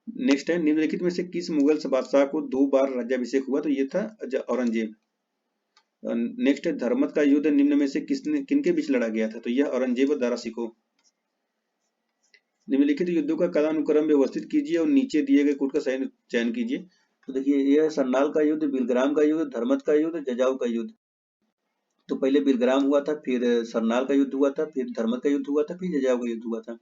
नेक्स्ट है, निम्नलिखित में से किस मुगल बादशाह को 2 बार राज्याभिषेक हुआ? तो ये था औरंगजेब। नेक्स्ट है, धर्मत का युद्ध निम्न में से किनके बीच लड़ा गया था? तो यह औरंगजेब और दारा सिकों। निम्नलिखित युद्धों का कालानुक्रम व्यवस्थित कीजिए और नीचे दिए गए कूट का सही चयन कीजिए। तो देखिए, यह सरनाल का युद्ध, बिलग्राम का युद्ध, धर्मत का युद्ध, जजाऊ का युद्ध। तो पहले बिलग्राम हुआ था, फिर सरनाल का युद्ध हुआ था, फिर धर्मत का युद्ध हुआ था, फिर जजाऊ का युद्ध हुआ था।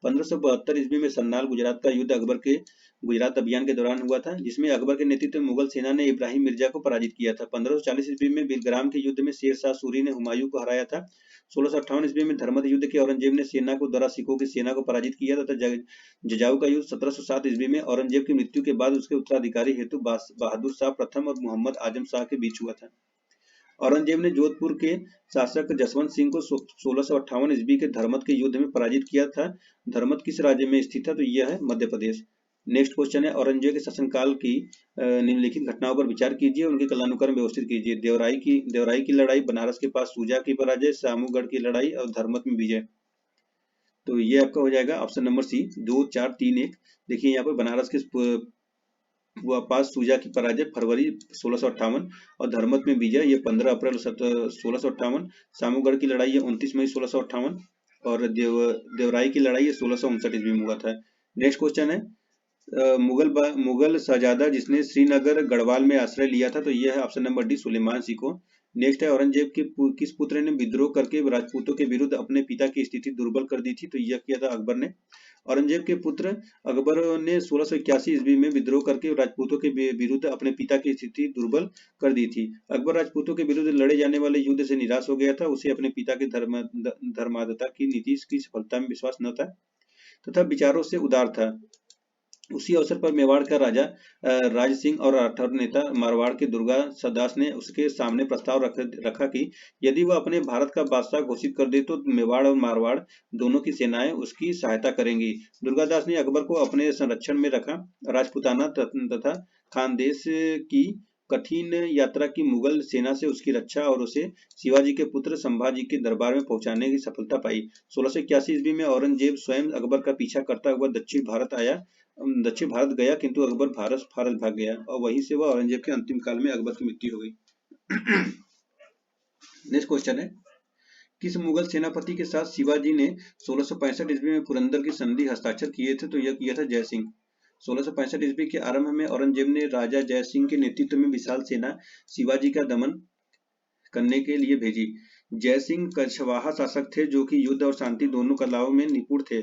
1572 ईस्वी में सरनाल गुजरात का युद्ध अकबर के गुजरात अभियान के दौरान हुआ था, जिसमें अकबर के नेतृत्व में मुगल सेना ने इब्राहिम मिर्जा को पराजित किया था। 1540 ईस्वी में बिलग्राम के युद्ध में शेर शाह सूरी ने हुमायूं को हराया था। 1658 ईस्वी में धर्मत युद्ध के औरंगजेब ने सेना को दारा सिकों की सेना को पराजित किया तथा जजाऊ का युद्ध 1707 ईस्वी में औरंगजेब की मृत्यु के बाद उसके उत्तराधिकारी हेतु बहादुर शाह प्रथम और मोहम्मद आजम शाह के बीच हुआ था। औरंगजेब ने जोधपुर के शासक जसवंत सिंह को 1658 ईस्वी के धर्मत के युद्ध में पराजित किया था। धर्मत किस राज्य में स्थित है? तो यह है मध्य प्रदेश। नेक्स्ट क्वेश्चन है, औरंगजेब के शासनकाल की निम्नलिखित घटनाओं पर विचार कीजिए, उनके कालानुक्रम व्यवस्थित कीजिए। देवराई की लड़ाई, बनारस के पास सूजा की पराजय, सामूगढ़ की लड़ाई और धर्मत में विजय। तो ये आपका हो जाएगा ऑप्शन नंबर सी, 2, 4, 3, 1। देखिए यहाँ पर बनारस के पास सूजा की पराजय फरवरी 1658 और धर्मत में विजय ये 15 अप्रैल 1658। सामूगढ़ की लड़ाई है 29 मई 1658 और देवराई की लड़ाई है 1659 ईस्वी में हुआ था। नेक्स्ट क्वेश्चन है, मुगल शहजादा जिसने श्रीनगर गढ़वाल में आश्रय लिया था? तो यह है option number D, Suleman सिको। Next है, औरंगजेब के किस पुत्र ने विद्रोह करके राजपूतों के विरुद्ध अपने पिता की स्थिति दुर्बल कर दी थी? तो यह किया था अकबर ने। औरंगजेब के पुत्र अकबर ने 1681 ईस्वी में विद्रोह करके राजपूतों के विरुद्ध अपने पिता की स्थिति दुर्बल कर दी थी। अकबर राजपूतों के विरुद्ध लड़े जाने वाले युद्ध से निराश हो गया था। उसे अपने पिता के धर्माधता की नीति की सफलता में विश्वास न था तथा विचारों से उदार था। उसी अवसर पर मेवाड़ का राजा राज सिंह और राठौर नेता मारवाड़ के दुर्गा दास ने उसके सामने प्रस्ताव रखा कि यदि वह अपने भारत का बादशाह घोषित कर दे तो मेवाड़ और मारवाड़ दोनों की सेनाएं उसकी सहायता करेंगी। दुर्गादास ने अकबर को अपने संरक्षण में रखा। राजपूताना तथा खानदेश की कठिन यात्रा की मुगल सेना से उसकी रक्षा और उसे शिवाजी के पुत्र संभाजी के दरबार में पहुंचाने की सफलता पाई। 1681 ईस्वी में औरंगजेब स्वयं अकबर का पीछा करता हुआ दक्षिण भारत गया किंतु अकबर भारत भाग गया और वहीं से वह औरंगजेब के अंतिम काल में अकबर की मृत्यु हो गई। नेक्स्ट क्वेश्चन है, किस मुगल सेनापति के साथ शिवाजी ने 1665 ईस्वी में पुरंदर की संधि हस्ताक्षर किए थे? तो यह किया था जय सिंह। 1665 ईस्वी के आरंभ में औरंगजेब ने राजा जय सिंह के नेतृत्व में विशाल सेना शिवाजी का दमन करने के लिए भेजी। जय सिंह कछवाहा शासक थे जो कि युद्ध और शांति दोनों कलाओं में निपुण थे।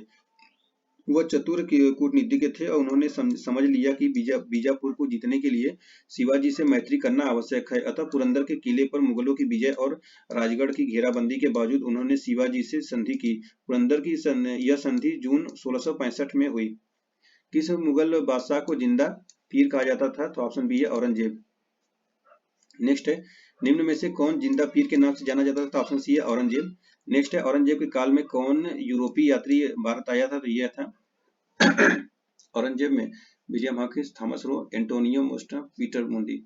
वह चतुर कूटनीतिज्ञ थे और उन्होंने समझ लिया कि बीजापुर को जीतने के लिए शिवाजी से मैत्री करना आवश्यक है। अतः पुरंदर के किले पर मुगलों की विजय और राजगढ़ की घेराबंदी के बावजूद उन्होंने शिवाजी से संधि की। पुरंदर की यह संधि जून 1665 में हुई। किस मुगल बादशाह को जिंदा पीर कहा जाता था? तो ऑप्शन बी है औरंगजेब। नेक्स्ट है, निम्न में से कौन जिंदा पीर के नाम से जाना जाता था? ऑप्शन सी है औरंगजेब। नेक्स्ट है औरंगजेब के काल में कौन यूरोपीय यात्री भारत आया था? तो यह था औरंगजेब में William Hawkins, Thomas Roe, Antonio मोस्टा, पीटर मुंडी।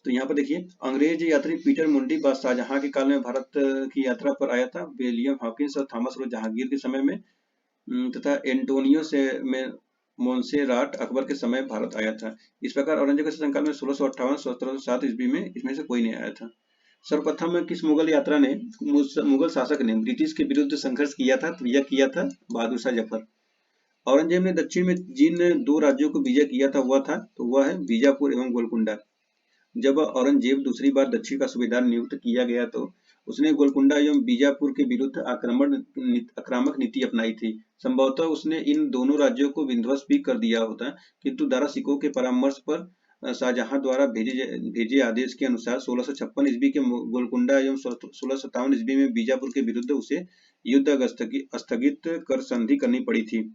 तो यहाँ पर देखिए अंग्रेज यात्री पीटर मुंडी शाहजहां के काल में भारत की यात्रा पर आया था। विलियम हॉकिंस और थॉमस रो जहांगीर के समय में तथा एंटोनियो से में मोन्सेराट अकबर के समय भारत आया था। इस प्रकार औरंगजेब के शासनकाल में 1658-1707 ईस्वी में इसमें से कोई नहीं आया था। सर्वप्रथम किस मुगल यात्रा ने मुगल शासक ने ब्रिटिश के विरुद्ध संघर्ष किया था? तो यह किया था बहादुर शाह जफर। औरंगजेब ने दक्षिण में जिन दो राज्यों को विजय किया था वह है बीजापुर एवं गोलकुंडा। जब औरंगजेब दूसरी बार दक्षिण का सूबेदार नियुक्त किया गया तो उसने गोलकुंडा एवं बीजापुर के विरुद्ध आक्रामक नीति अपनाई थी। संभवतः उसने इन दोनों राज्यों को विध्वंस भी कर दिया होता, किंतु दारा सिकोह के परामर्श पर शाहजहां द्वारा भेजे आदेश के अनुसार 1656 ईस्वी के गोलकुंडा एवं 1657 ईस्वी में बीजापुर के विरुद्ध उसे युद्ध स्थगित कर संधि करनी पड़ी थी।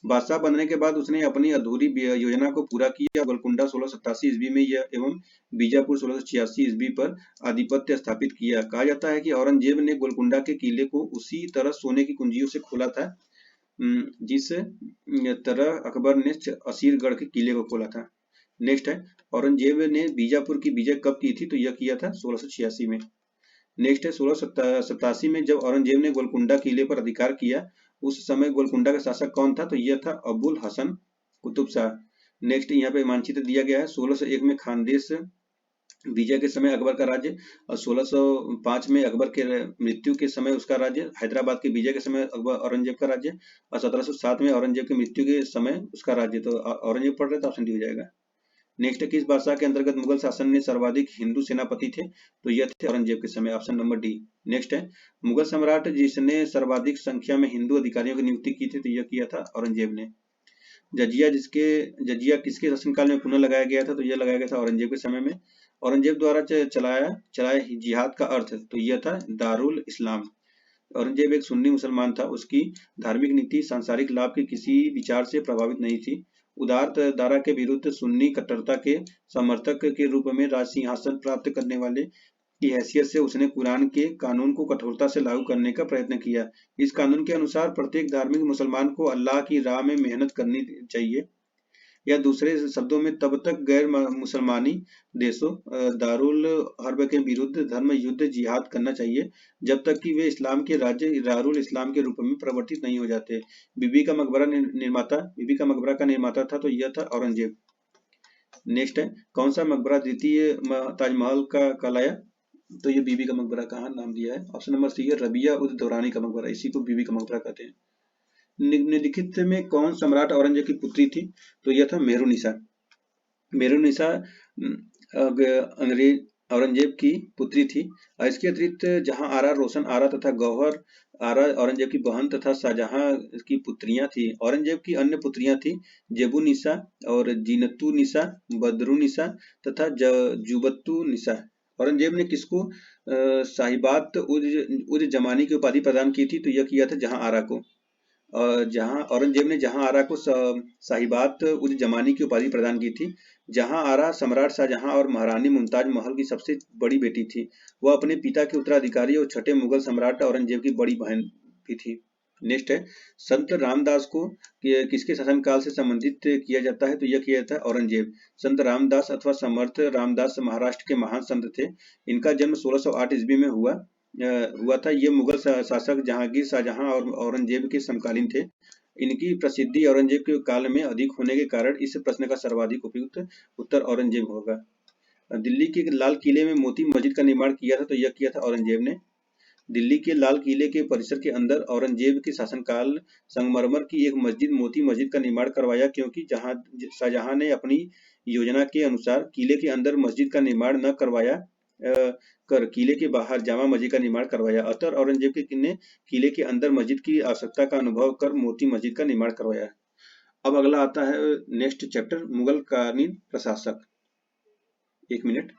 बादशाह बनने के बाद उसने अपनी अधूरी योजना को पूरा किया। गोलकुंडा 1687 ईस्वी में एवं बीजापुर 1686 ईस्वी पर आधिपत्य स्थापित किया। कहा जाता है कि औरंगजेब ने गोलकुंडा के किले को उसी तरह सोने की कुंजियों से खोला था जिस तरह अकबर ने असीरगढ़ के किले को खोला था। नेक्स्ट है औरंगजेब ने बीजापुर की विजय कब की थी? तो यह किया था 1686 में। नेक्स्ट है 1687 में जब औरंगजेब ने गोलकुंडा किले पर अधिकार किया उस समय गोलकुंडा का शासक कौन था? तो यह था अबुल हसन कुतुब शाह। नेक्स्ट यहाँ पे मानचित्र दिया गया है। 1601 में खानदेश विजय के समय अकबर का राज्य और 1605 में अकबर के मृत्यु के समय उसका राज्य, हैदराबाद के विजय के समय अकबर औरंगजेब का राज्य और 1707 में औरंगजेब की मृत्यु के समय उसका राज्य। तो औरंगजेब पढ़ रहे तो ऑप्शन डी हो जाएगा। नेक्स्ट किस बादशाह के अंतर्गत मुगल शासन में सर्वाधिक हिंदू सेनापति थे? तो यह थे औरंगजेब के समय, ऑप्शन नंबर डी। नेक्स्ट है मुगल सम्राट जिसने सर्वाधिक संख्या में हिंदू अधिकारियों की नियुक्ति की थी? तो यह किया था औरंगजेब ने। जजिया किसके शासनकाल में पुनः लगाया गया था? तो यह लगाया गया था औरंगजेब के समय में। औरंगजेब द्वारा चलाया जिहाद का अर्थ? तो यह था दारुल इस्लाम। औरंगजेब एक सुन्नी मुसलमान था। उसकी धार्मिक नीति सांसारिक लाभ के किसी विचार से प्रभावित नहीं थी। उदार दारा के विरुद्ध सुन्नी कट्टरता के समर्थक के रूप में राज सिंहासन प्राप्त करने वाले की हैसियत से उसने कुरान के कानून को कठोरता से लागू करने का प्रयत्न किया। इस कानून के अनुसार प्रत्येक धार्मिक मुसलमान को अल्लाह की राह में मेहनत करनी चाहिए, या दूसरे शब्दों में तब तक गैर मुसलमानी देशों दारुल हर्ब के विरुद्ध धर्म युद्ध जिहाद करना चाहिए जब तक कि वे इस्लाम के राज्य दारुल इस्लाम के रूप में परिवर्तित नहीं हो जाते। बीबी का मकबरा का निर्माता था? तो यह था औरंगजेब। नेक्स्ट है कौन सा मकबरा द्वितीय ताजमहल का कहलाया? तो ये बीबी का मकबरा कहाँ नाम दिया है? ऑप्शन नंबर सी है रबिया उद दौरानी का मकबरा, इसी को बीबी का मकबरा कहते हैं। निम्नलिखित में कौन सम्राट औरंगजेब की पुत्री थी? तो यह था मेहरुनिसा। मेहरुनिसा अंग्रेज औरंगजेब की पुत्री थी। इसके अतिरिक्त जहां आरा, रोशन आरा तथा गौहर आरा औरंगजेब की बहन तथा शाहजहां की पुत्रियां थी। औरंगजेब की अन्य पुत्रियां थी जेबुनिसा और जीनतुनिसा, बदरुनिसा तथा जुबतुनिसा। औरंगजेब ने किसको साहिबात उज जमानी की उपाधि प्रदान की थी? तो यह किया था जहां आरा को। जहां औरंगजेब ने जहां आरा को साहिबात उज जमानी की उपाधि प्रदान की थी। जहां आरा सम्राट शाहजहां और महारानी मुमताज महल की सबसे बड़ी बेटी थी। वह अपने पिता के उत्तराधिकारी और छठे मुगल सम्राट औरंगजेब की बड़ी बहन भी थी। नेक्स्ट है संत रामदास को किसके शासनकाल से संबंधित किया जाता है? तो यह किया जाता है औरंगजेब। संत रामदास अथवा समर्थ रामदास महाराष्ट्र के महान संत थे। इनका जन्म 1608 ईस्वी में हुआ था। ये मुगल शासक जहांगीर, शाहजहां और औरंगजेब के समकालीन थे। इनकी प्रसिद्धि औरंगजेब के काल में अधिक होने के कारण इस प्रश्न का सर्वाधिक उपयुक्त उत्तर औरंगजेब होगा। दिल्ली के लाल किले में मोती मस्जिद का निर्माण किया था? तो यह किया था औरंगजेब ने। दिल्ली के लाल किले के परिसर के अंदर औरंगजेब के शासनकाल संगमरमर की एक मस्जिद मोती मस्जिद का निर्माण करवाया, क्योंकि शाहजहां ने अपनी योजना के अनुसार किले के अंदर मस्जिद का निर्माण न करवाया कर किले के बाहर जामा मस्जिद का निर्माण करवाया। अतः औरंगजेब ने किले के अंदर मस्जिद की आवश्यकता का अनुभव कर मोती मस्जिद का निर्माण करवाया। अब अगला आता है नेक्स्ट चैप्टर मुगल कालीन प्रशासक। एक मिनट।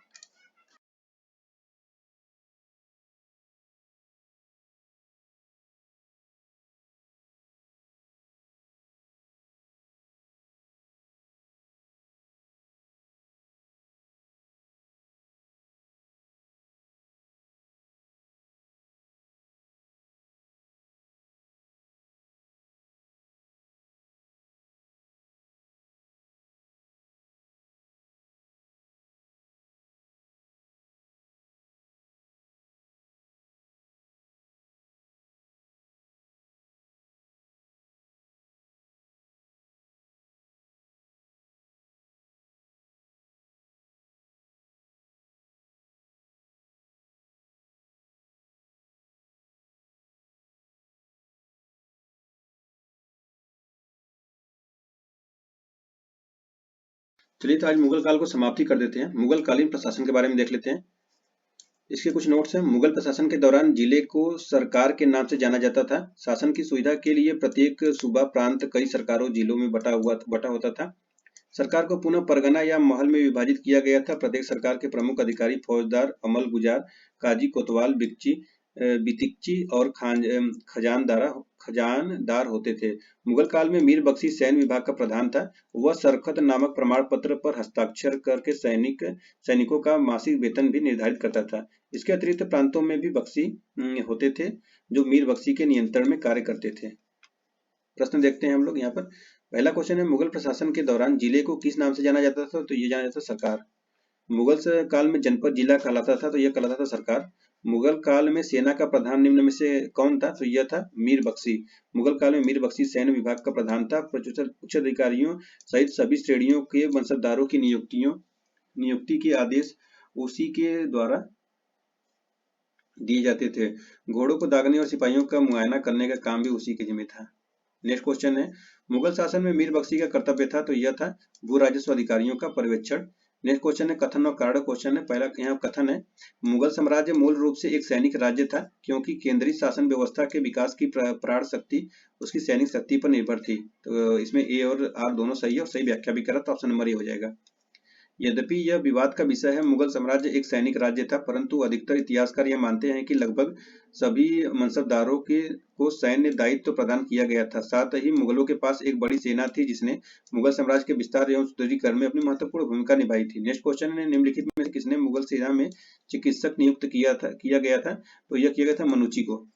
चलिए तो आज मुगल काल को समाप्ति कर देते हैं। मुगल कालीन प्रशासन के बारे में देख लेते हैं। इसके कुछ नोट्स हैं। मुगल प्रशासन के दौरान जिले को सरकार के नाम से जाना जाता था। शासन की सुविधा के लिए प्रत्येक सूबा प्रांत कई सरकारों जिलों में बटा होता था। सरकार को पुनः परगना या महल में विभाजित किया गया था। प्रत्येक सरकार के प्रमुख अधिकारी फौजदार, अमल गुजार, काजी, कोतवाल, बितिकची और खजानदार होते थे। मुगल काल में मीर बख्शी सैन्य विभाग का प्रधान था। वह सरखत नामक प्रमाण पत्र पर हस्ताक्षर करके सैनिकों का मासिक वेतन भी निर्धारित करता था। इसके अतिरिक्त प्रांतों में भी बख्शी होते थे जो मीर बख्शी के नियंत्रण में कार्य करते थे। प्रश्न देखते हैं हम लोग यहाँ पर। पहला क्वेश्चन है, मुगल प्रशासन के दौरान जिले को किस नाम से जाना जाता था? तो ये जाना जाता था सरकार। मुगल काल में जनपद जिला कहलाता था, तो यह कहलाता था सरकार। मुगल काल में सेना का प्रधान निम्न में से कौन था? तो यह था मीर बख्शी। मुगल काल में मीर बख्शी सैन्य विभाग का प्रधान था। उच्च अधिकारियों सहित सभी श्रेणियों के मनसबदारों की नियुक्ति के आदेश उसी के द्वारा दिए जाते थे। घोड़ों को दागने और सिपाहियों का मुआयना करने का काम भी उसी के जिम्मे था। नेक्स्ट क्वेश्चन है, मुगल शासन में मीर बख्शी का कर्तव्य था? तो यह था भू राजस्व अधिकारियों का पर्यवेक्षण। नेक्स्ट क्वेश्चन है, कथन और कारण क्वेश्चन है। पहला यहाँ कथन है, मुगल साम्राज्य मूल रूप से एक सैनिक राज्य था क्योंकि केंद्रीय शासन व्यवस्था के विकास की प्राण शक्ति उसकी सैनिक शक्ति पर निर्भर थी। तो इसमें ए और आर दोनों सही है और सही व्याख्या भी करा तो ऑप्शन नंबर ए हो जाएगा। यद्यपि यह विवाद का विषय है, मुगल साम्राज्य एक सैनिक राज्य था, परंतु अधिकतर इतिहासकार यह मानते हैं कि लगभग सभी मनसबदारों को सैन्य दायित्व प्रदान किया गया था। साथ ही मुगलों के पास एक बड़ी सेना थी जिसने मुगल साम्राज्य के विस्तार एवं सुदृढ़ीकरण में अपनी महत्वपूर्ण भूमिका निभाई थी। नेक्स्ट क्वेश्चन है, निम्नलिखित में से किसने मुगल सेना में चिकित्सक नियुक्त किया गया था? तो यह किया गया था मनुची को।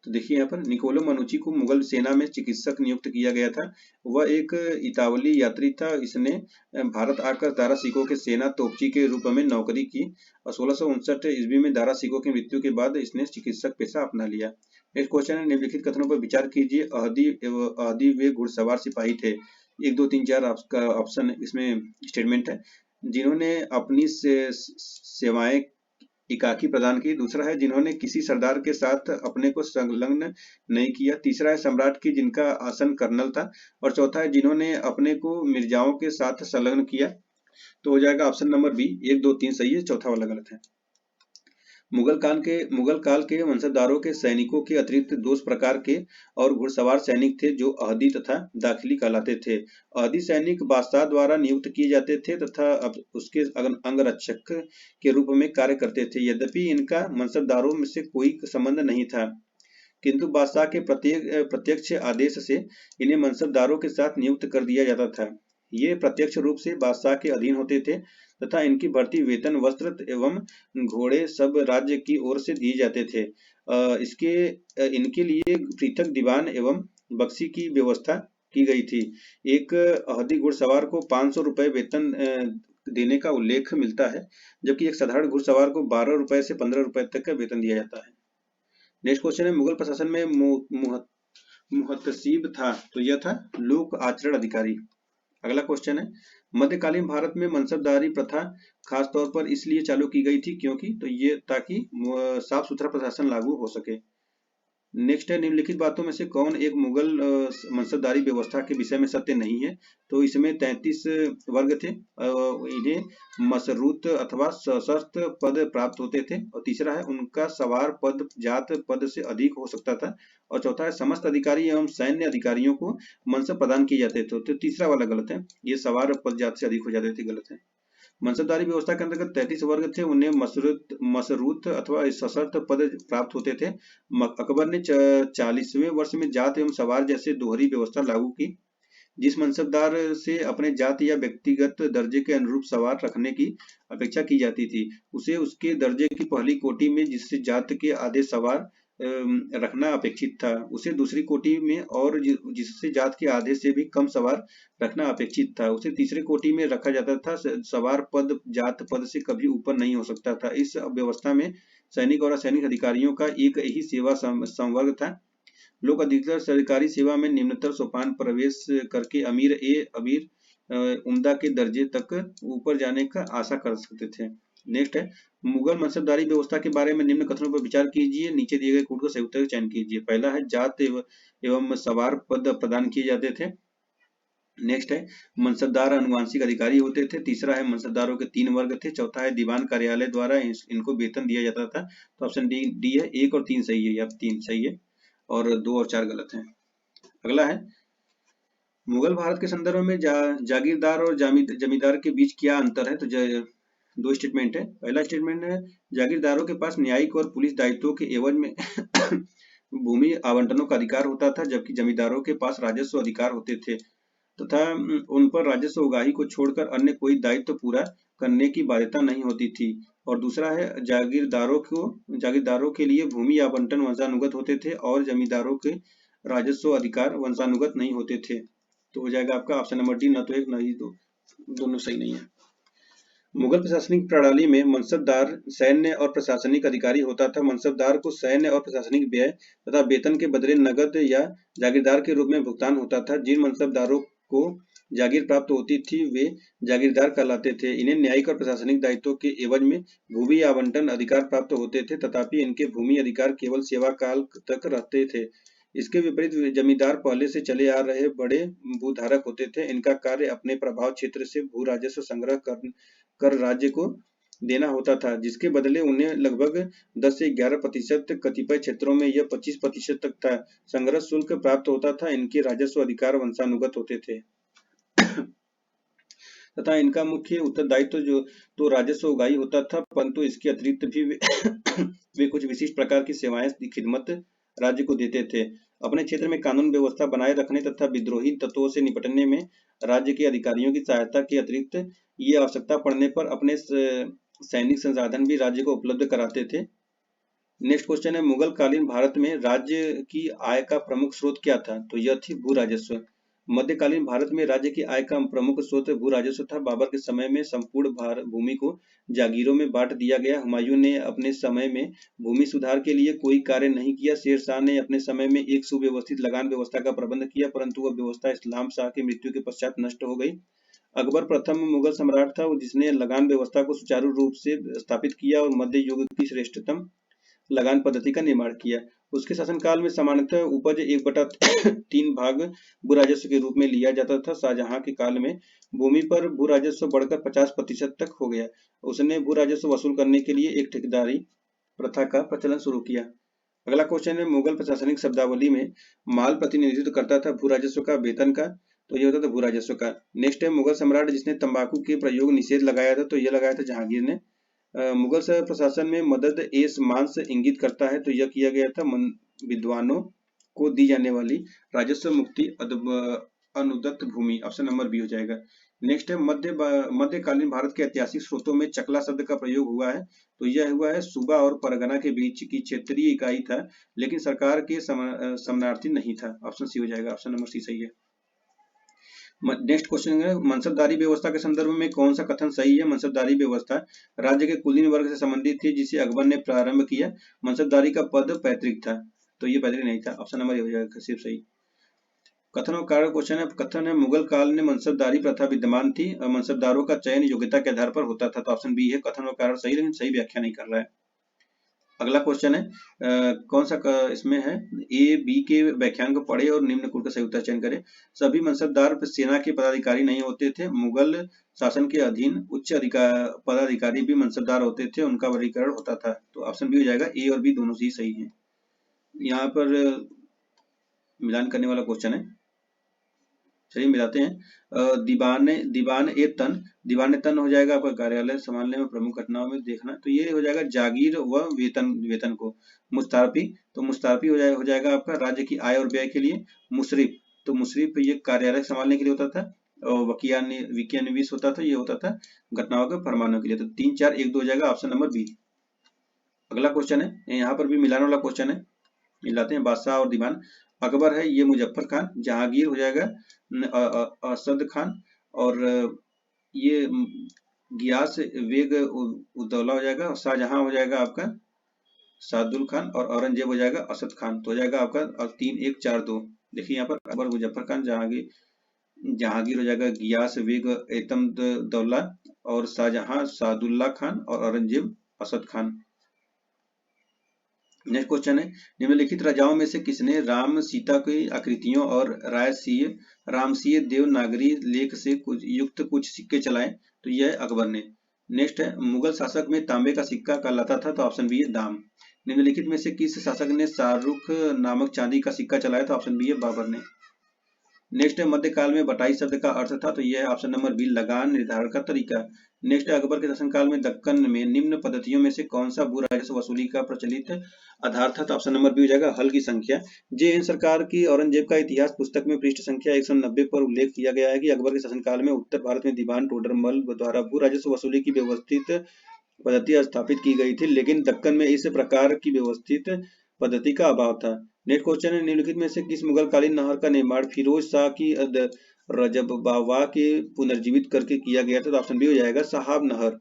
तो देखिए यहाँ पर निकोलो मनुची को मुगल सेना में चिकित्सक नियुक्त किया गया था। वह एक इतावली यात्री था। इसने भारत आकर दारा सिकों के सेना तोपची के रूप में नौकरी की और 1659 ईस्वी में दारा सिकों की मृत्यु के बाद इसने चिकित्सक पेशा अपना लिया। नेक्स्ट क्वेश्चन है, निम्नलिखित कथनों पर विचार कीजिए। अहदी वे घुड़सवार सिपाही थे। 1 2 3 4 का ऑप्शन इसमें स्टेटमेंट है। जिन्होंने अपनी सेवाएं एकाकी प्रदान की। दूसरा है, जिन्होंने किसी सरदार के साथ अपने को संलग्न नहीं किया। तीसरा है, सम्राट की जिनका आसन कर्नल था। और चौथा है, जिन्होंने अपने को मिर्जाओं के साथ संलग्न किया। तो हो जाएगा ऑप्शन नंबर बी। 1 2 3 सही है, चौथा वाला गलत है। मुगल काल के वंशधारों के सैनिकों के अतिरिक्त 2 प्रकार के और घुड़सवार सैनिक थे जो अहदी तथा दाखिली कहलाते थे। अहदी सैनिक बादशाह द्वारा नियुक्त किए जाते थे तथा अब उसके अंगरक्षक के रूप में कार्य करते थे। यद्यपि इनका मनसबदारों में से कोई संबंध नहीं था, किंतु बादशाह के प्रत्यक्ष आदेश से इन्हें मनसबदारों के साथ नियुक्त कर दिया जाता था। ये प्रत्यक्ष रूप से बादशाह के अधीन होते थे तथा इनकी भर्ती, वेतन, वस्त्र एवं घोड़े सब राज्य की ओर से दिए जाते थे। इनके लिए पृथक दीवान एवं बख्शी की व्यवस्था की गई थी। एक अहदी घुड़सवार को 500 रुपए वेतन देने का उल्लेख मिलता है, जबकि एक साधारण घुड़सवार को 12 रुपए से 15 रुपए तक का वेतन दिया जाता है। नेक्स्ट क्वेश्चन है, मुगल प्रशासन में मुहतसिब था? तो यह था लोक आचरण अधिकारी। अगला क्वेश्चन है, मध्यकालीन भारत में मनसबदारी प्रथा खास तौर पर इसलिए चालू की गई थी क्योंकि? तो ये ताकि साफ सुथरा प्रशासन लागू हो सके। नेक्स्ट है, निम्नलिखित बातों में से कौन एक मुगल मनसबदारी व्यवस्था के विषय में सत्य नहीं है? तो इसमें 33 वर्ग थे। इन्हें मशरूत अथवा सशस्त्र पद प्राप्त होते थे। और तीसरा है, उनका सवार पद जात पद से अधिक हो सकता था। और चौथा है, समस्त अधिकारी एवं सैन्य अधिकारियों को मनसब प्रदान किए जाते थे। तो तीसरा वाला गलत है, ये सवार पद जात से अधिक हो जाते थे, गलत है। मनसबदारी व्यवस्था के अंतर्गत 33 वर्ग थे। उन्हें मशरूत अथवा सशस्त्र पद प्राप्त होते थे। अकबर ने 40वें वर्ष में जात एवं सवार जैसे दोहरी व्यवस्था लागू की। जिस मनसबदार से अपने जात या व्यक्तिगत दर्जे के अनुरूप सवार रखने की अपेक्षा की जाती थी, उसे उसके दर्जे की पहली कोटि में जिससे जात के आधे सवार रखना अपेक्षित था, उसे दूसरी कोटि में और जिससे जात के आधे से भी कम सवार रखना अपेक्षित था, उसे तीसरे कोटि में रखा जाता था। सवार पद जात पद से कभी ऊपर नहीं हो सकता था। इस व्यवस्था में सैनिक और असैनिक अधिकारियों का एक ही सेवा संवर्ग था। लोग अधिकतर सरकारी सेवा में निम्नतर सोपान प्रवेश करके अमीर उम्दा के दर्जे तक ऊपर जाने का आशा कर सकते थे। नेक्स्ट है, मुगल मनसबदारी व्यवस्था के बारे में निम्न कथनों पर विचार कीजिए। नीचे दिए गए कोड का सही उत्तर का चयन कीजिए। पहला है, जात एवं सवार पद प्रदान किए जाते थे। नेक्स्ट है मनसबदार अनुवांशिक अधिकारी होते थे। तीसरा है मनसबदारों के 3 वर्ग थे। चौथा है दीवान कार्यालय द्वारा इनको वेतन दिया जाता था। तो ऑप्शन डी है, 1 और 3 सही है, या 3 सही है और 2 और 4 गलत है। अगला है मुगल भारत के संदर्भ में जागीरदार और जमींदार के बीच क्या अंतर है। तो दो स्टेटमेंट है। पहला स्टेटमेंट है जागीरदारों के पास न्यायिक और पुलिस दायित्वों के एवज में भूमि आवंटनों का अधिकार होता था, जबकि जमींदारों के पास राजस्व अधिकार होते थे तथा उन पर राजस्व उगाही को छोड़कर अन्य कोई दायित्व पूरा करने की बाध्यता नहीं होती थी। और दूसरा है जागीरदारों के लिए भूमि आवंटन वंशानुगत होते थे और जमींदारों के राजस्व अधिकार वंशानुगत नहीं होते थे। तो हो जाएगा आपका ऑप्शन नंबर डी, ना तो एक ना ही दो, दोनों सही नहीं है। मुगल प्रशासनिक प्रणाली में मनसबदार सैन्य और प्रशासनिक अधिकारी होता था। मनसबदार को सैन्य और प्रशासनिक व्यय तथा वेतन के बदले नगद या जागीरदार के रूप में भुगतान होता था। जिन मनसबदारों को जागीर प्राप्त होती थी वे जागीरदार कहलाते थे। इन्हें न्यायिक और प्रशासनिक दायित्वों के एवज में भूमि आवंटन अधिकार प्राप्त होते थे, तथापि इनके भूमि अधिकार केवल सेवा काल तक रहते थे। इसके विपरीत जमींदार पहले से चले आ रहे बड़े भूधारक होते थे। इनका कार्य अपने प्रभाव क्षेत्र से भू राजस्व संग्रह कर राज्य को देना होता था, जिसके बदले उन्हें लगभग 10 से 11%, कतिपय क्षेत्रों में यह 25% तक था, संग्रह शुल्क प्राप्त होता था। इनके राजस्व अधिकार वंशानुगत होते थे तथा इनका मुख्य उत्तरदायित्व जो तो राजस्व उगाही होता था, परंतु इसके अतिरिक्त भी वे कुछ विशिष्ट प्रकार की सेवाएं खिदमत राज्य को देते थे। अपने क्षेत्र में कानून व्यवस्था बनाए रखने तथा विद्रोही तत्वों से निपटने में राज्य के अधिकारियों की सहायता के अतिरिक्त ये आवश्यकता पड़ने पर अपने सैनिक संसाधन भी राज्य को उपलब्ध कराते थे। नेक्स्ट क्वेश्चन है मुगल कालीन भारत में राज्य की आय का प्रमुख स्रोत क्या था। तो यह थी भू राजस्व। मध्यकालीन भारत में राज्य की आय का प्रमुख स्रोत भू राजस्व था। बाबर के समय में संपूर्ण भूमि को जागीरों में बांट दिया गया। हुमायूं ने अपने समय में भूमि सुधार के लिए कोई कार्य नहीं किया। शेर शाह ने अपने समय में एक सुव्यवस्थित लगान व्यवस्था का प्रबंध किया, परंतु वह व्यवस्था इस्लाम शाह की मृत्यु के पश्चात नष्ट हो गई। अकबर प्रथम मुगल सम्राट था जिसने लगान व्यवस्था को सुचारू रूप से स्थापित किया और मध्य युग की श्रेष्ठतम लगान पद्धति का निर्माण किया। उसके शासनकाल में सामान्यतः उपज 1/3 भाग भू राजस्व के रूप में लिया जाता था। शाहजहां के काल में भूमि पर भू राजस्व बढ़कर 50% तक हो गया। उसने भू राजस्व वसूल करने के लिए एक ठेकेदारी प्रथा का प्रचलन शुरू किया। अगला क्वेश्चन है मुगल प्रशासनिक शब्दावली में माल प्रतिनिधित्व करता था भू राजस्व का, वेतन का। तो ये होता था भू राजस्व का। नेक्स्ट है मुगल सम्राट जिसने तंबाकू के प्रयोग निषेध लगाया था। तो यह लगाया था जहांगीर ने। मुगल प्रशासन में मदद एस मांस इंगित करता है। तो यह किया गया था विद्वानों को दी जाने वाली राजस्व मुक्ति अनुदत्त भूमि। ऑप्शन नंबर बी हो जाएगा। नेक्स्ट है मध्यकालीन भारत के ऐतिहासिक स्रोतों में चकला शब्द का प्रयोग हुआ है। तो यह हुआ है सूबा और परगना के बीच की क्षेत्रीय इकाई था, लेकिन सरकार के समानार्थी नहीं था। ऑप्शन सी हो जाएगा। ऑप्शन नंबर सी सही है। नेक्स्ट क्वेश्चन है मनसबदारी व्यवस्था के संदर्भ में कौन सा कथन सही है। मनसबदारी व्यवस्था राज्य के कुलीन वर्ग से संबंधित थी जिसे अकबर ने प्रारंभ किया। मनसबदारी का पद पैतृक था। तो ये पैतृक नहीं था। ऑप्शन नंबर ए हो जाएगा सिर्फ सही। कथन और कारण क्वेश्चन है। कथन है मुगल काल में मनसबदारी प्रथा विद्यमान थी और मनसबदारों का चयन योग्यता के आधार पर होता था। तो ऑप्शन बी है। कथन और कारण सही, लेकिन सही व्याख्या नहीं कर रहा है। अगला क्वेश्चन है कौन सा इसमें है ए बी के व्याख्यांक पढ़े और निम्न कुल का सही उत्तर चयन करें। सभी मनसबदार सेना के पदाधिकारी नहीं होते थे। मुगल शासन के अधीन उच्च पदाधिकारी भी मनसबदार होते थे, उनका वर्गीकरण होता था। तो ऑप्शन बी हो जाएगा। ए और बी दोनों ही सही है। यहाँ पर मिलान करने वाला क्वेश्चन है। चलिए मिलाते हैं। दीवान तन हो जाएगा आपका कार्यालय संभालने में प्रमुख घटनाओं में देखना। तो ये हो जाएगा जागीर व वेतन को। मुस्तारफी, तो मुस्तारफी हो जाएगा आपका राज्य की आय और व्यय के लिए। मुशरिफ, तो मुशरिफ ये कार्यालय संभालने के लिए होता था। और विकियानविश होता था, ये होता था घटनाओं के फरमानों के लिए। तो 3, 4, 1, 2 हो जाएगा। Option number B. अगला क्वेश्चन है, यहाँ पर भी मिलाने वाला क्वेश्चन है। मिलाते हैं। बादशाह और दीवान। अकबर है, ये मुजफ्फर खान। जहांगीर हो जाएगा असद खान। और ये गियास बेग उद्दौला हो जाएगा। शाहजहां हो जाएगा आपका सादुल खान। और औरंगजेब हो जाएगा असद खान। तो हो जाएगा आपका 3, 1, 4, 2। देखिए यहाँ पर अकबर मुजफ्फर खान, जहांगीर हो जाएगा गियास बेग एतमदौला, और शाहजहां सादुल्ला खान, और औरंगजेब असद खान। नेक्स्ट क्वेश्चन है, निम्नलिखित राजाओं में से किसने राम सीता की आकृतियों और रामसीय देवनागरी लेख से कुछ युक्त कुछ सिक्के चलाए? तो यह अकबर ने। नेक्स्ट है, मुगल शासक में तांबे का सिक्का कहलाता था? तो ऑप्शन बी है दाम। निम्नलिखित में से किस शासक ने शाहरुख नामक चांदी का सिक्का चलाया? तो ऑप्शन बी है बाबर ने। नेक्स्ट है, मध्यकाल में बटाई शब्द का अर्थ था? तो यह ऑप्शन नंबर बी लगान निर्धारण का तरीका। नेक्स्ट है, अकबर के शासनकाल में दक्कन में निम्न पद्धतियों में से कौन सा भू राजस्व वसूली का प्रचलित आधार था? तो ऑप्शन नंबर बी हो जाएगा हल की संख्या। जे.एन. सरकार की औरंगजेब का इतिहास पुस्तक में पृष्ठ संख्या 190 पर उल्लेख किया गया है कि अकबर के शासनकाल में उत्तर भारत में दीवान टोडरमल द्वारा भू राजस्व वसूली की व्यवस्थित पद्धति स्थापित की गई थी, लेकिन दक्कन में इस प्रकार की व्यवस्थित पद्धति का अभाव था। नेक्स्ट क्वेश्चन है, निम्नलिखित में से किस मुगलकालीन नहर का निर्माण फिरोज शाह की रजबबावा के पुनर्जीवित करके किया गया था? तो ऑप्शन बी हो जाएगा साहब नहर।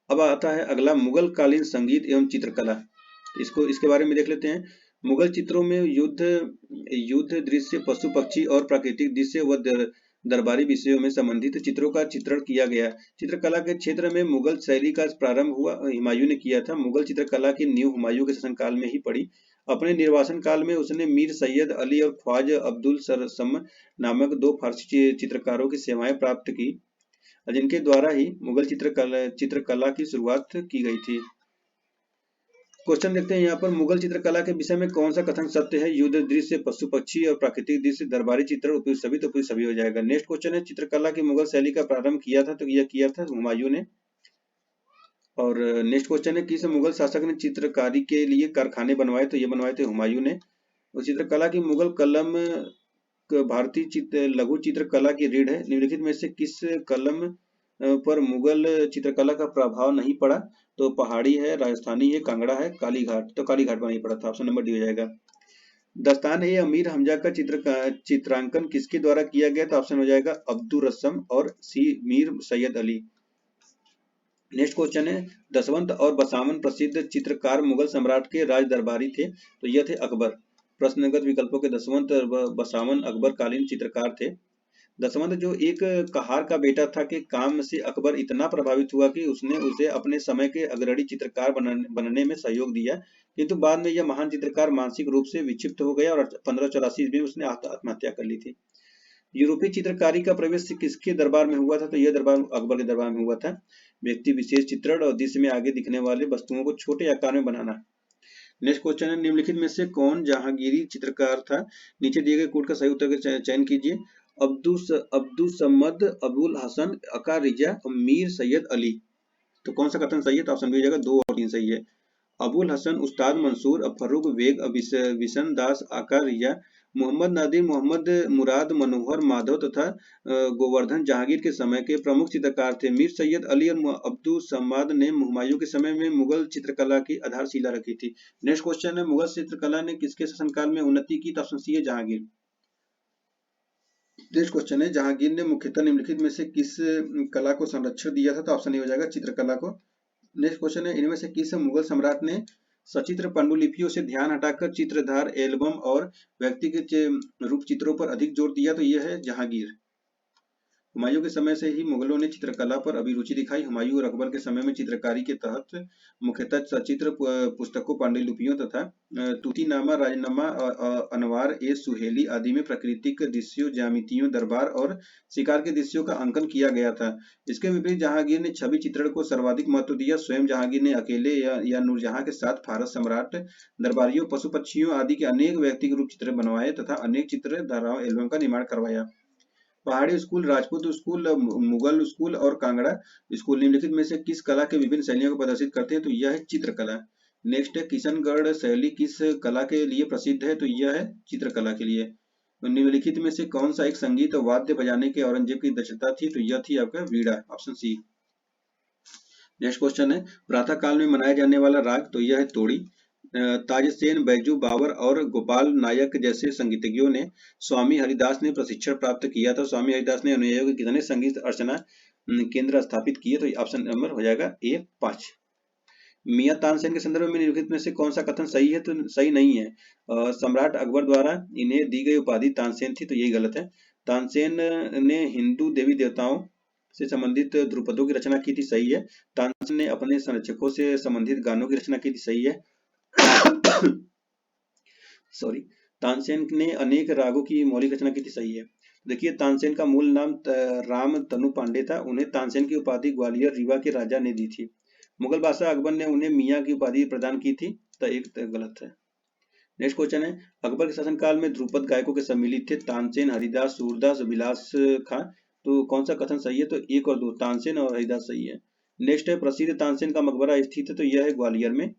अब आता है अगला, मुगल कालीन संगीत एवं चित्रकला। इसको इसके बारे में देख लेते हैं। मुगल चित्रों में युद्ध दृश्य, पशु पक्षी और प्राकृतिक दृश्य व दरबारी विषयों में संबंधित चित्रों का चित्रण किया गया। चित्रकला के क्षेत्र में मुगल शैली का प्रारंभ हुमायूं ने किया था। मुगल चित्रकला की नींव हुमायूं के शासनकाल में ही पड़ी। अपने निर्वासन काल में उसने मीर सैयद अली और ख्वाजा अब्दुल सरसम नामक दो फारसी चित्रकारों की सेवाएं प्राप्त की, जिनके द्वारा ही मुगल चित्रकला की शुरुआत की गई थी। क्वेश्चन देखते हैं यहाँ पर, मुगल चित्रकला के विषय में कौन सा कथन सत्य है? युद्ध दृश्य, पशु पक्षी और प्राकृतिक दृश्य, दरबारी चित्रण, उपयुक्त सभी, तो उपयुक्त सभी हो जाएगा। नेक्स्ट क्वेश्चन है, चित्रकला की मुगल शैली का प्रारंभ किया था? तो यह किया था हुमायूं ने। और नेक्स्ट क्वेश्चन है, किस मुगल शासक ने चित्रकारी के लिए कारखाने बनवाए? तो ये बनवाए थे हुमायूं ने। और चित्रकला की मुगल कलम भारतीय लघु चित्रकला की रीढ़ है। निम्नलिखित में से किस कलम पर मुगल चित्रकला का प्रभाव नहीं पड़ा? तो पहाड़ी है, राजस्थानी है, कांगड़ा है, कालीघाट। तो कालीघाट पर नहीं पड़ा था, ऑप्शन नंबर डी हो जाएगा। दस्तान ए अमीर हमजा का चित्रांकन किसके द्वारा किया गया? तो ऑप्शन हो जाएगा अब्दुल रसम और सी मीर सैयद अली। नेक्स्ट क्वेश्चन है, दसवंत और बसावन प्रसिद्ध चित्रकार मुगल सम्राट के राज दरबारी थे? तो यह थे अकबर। प्रश्नगत विकल्पों के दसवंत और बसावन अकबर कालीन चित्रकार थे। दसवंत जो एक कहार का बेटा था के काम से अकबर इतना प्रभावित हुआ कि उसने उसे अपने समय के अग्रणी चित्रकार बनने में सहयोग दिया, किंतु बाद में यह महान चित्रकार मानसिक रूप से विक्षिप्त हो गया और 1584 में उसने आत्महत्या कर ली थी। यूरोपीय चित्रकारी का प्रवेश किसके दरबार में हुआ था? तो यह दरबार अकबर के दरबार में हुआ था। व्यक्ति विशेष चित्रण और दृश्य में आगे दिखने वाले वस्तुओं को छोटे आकार में बनाना। नेक्स्ट क्वेश्चन है, निम्नलिखित में से कौन जहांगीरी चित्रकार था? नीचे दिए गए कोड का सही उत्तर का चयन कीजिए। अब्दुल समद, अबुल हसन, अका रिजा और मीर सैयद अली। तो कौन सा कथन सही है? तो ऑप्शन बी हो जाएगा 2 और 3 सही है। अबुल हसन, उस्ताद मंसूर, फर्रुख बेग, विशन दास, आका रिजा, मोहम्मद नादिर, मोहम्मद मुराद, मनोहर माधव तथा गोवर्धन जहांगीर के समय के प्रमुख चित्रकार थे। मीर सैयद अली और अब्दुल समाद ने हुमायूं के समय में मुगल चित्रकला की आधारशिला रखी थी। नेक्स्ट क्वेश्चन है, मुगल चित्रकला ने किसके शासनकाल में उन्नति की? तो ऑप्शन सी है जहांगीर। नेक्स्ट क्वेश्चन है, जहांगीर ने मुख्यतः निम्नलिखित में से किस कला को संरक्षण दिया था? तो ऑप्शन ए हो जाएगा चित्रकला को। नेक्स्ट क्वेश्चन है, इनमें से किस मुगल सम्राट ने सचित्र पांडुलिपियों से ध्यान हटाकर चित्रधार, एल्बम और व्यक्तिगत रूप चित्रों पर अधिक जोर दिया? तो यह है जहांगीर। हुमायूं के समय से ही मुगलों ने चित्रकला पर अभिरुचि दिखाई। हुमायूं और अकबर के समय में चित्रकारी के तहत मुख्यतः सचित्र पुस्तकों, पांडुलिपियों तथा तूतीनामा, राजनामा, अनवार ए सुहेली आदि में प्राकृतिक दृश्यों, ज्यामितियों, दरबार और शिकार के दृश्यों का अंकन किया गया था। इसके विपरीत जहांगीर ने छवि चित्रण को सर्वाधिक महत्व दिया। स्वयं जहांगीर ने अकेले या नूरजहां के साथ फारस सम्राट, दरबारियों, पशु पक्षियों आदि के अनेक व्यक्तिगत रूप चित्र बनवाए तथा अनेक चित्र धाराओं, एल्बम का निर्माण करवाया। पहाड़ी school, Rajput school, Mughal school और कांगड़ा स्कूल निम्नलिखित में से किस कला के विभिन्न शैलियों को प्रदर्शित करते हैं? तो यह है चित्रकला। नेक्स्ट है, किशनगढ़ शैली किस कला के लिए प्रसिद्ध है? तो यह है चित्रकला के लिए। निम्नलिखित में से कौन सा एक संगीत और वाद्य बजाने के औरंगजेब की दक्षता थी? तो यह थी आपका वीणा, ऑप्शन सी। नेक्स्ट क्वेश्चन है, प्रातः काल में मनाया जाने वाला राग? तो यह है तोड़ी। ताजसेन, बैजू बावर और गोपाल नायक जैसे संगीतज्ञों ने स्वामी हरिदास ने प्रशिक्षण प्राप्त किया था। स्वामी हरिदास ने अनुयायियों के कितने संगीत अर्चना केंद्र स्थापित किए? तो ऑप्शन नंबर हो जाएगा ए 5। मियां तानसेन के संदर्भ में निम्नलिखित में से कौन सा कथन सही है? तो सही नहीं है। सम्राट अकबर द्वारा इन्हें दी गई उपाधि तानसेन थी, तो यही गलत है। तानसेन ने हिंदू देवी देवताओं से संबंधित ध्रुपदों की रचना की थी, सही है। तानसेन ने अपने संरक्षकों से संबंधित गानों की रचना की थी, सही है। सॉरी। तानसेन ने अनेक रागों की मौलिक रचना की थी, सही है। देखिए, तानसेन का मूल नाम राम तनु पांडे था। उन्हें तानसेन की उपाधि ग्वालियर रीवा के राजा ने दी थी। मुगल बादशाह अकबर ने उन्हें मियाँ की उपाधि प्रदान की थी, तो एक गलत है। नेक्स्ट क्वेश्चन है, अकबर के शासनकाल में ध्रुपद गायकों के सम्मिलित थे तानसेन, हरिदास, सूरदास, विलास खां। तो कौन सा कथन सही है? तो एक और दो, तानसेन और हरिदास सही है। नेक्स्ट है, प्रसिद्ध तानसेन का मकबरा स्थित है, तो यह है ग्वालियर में।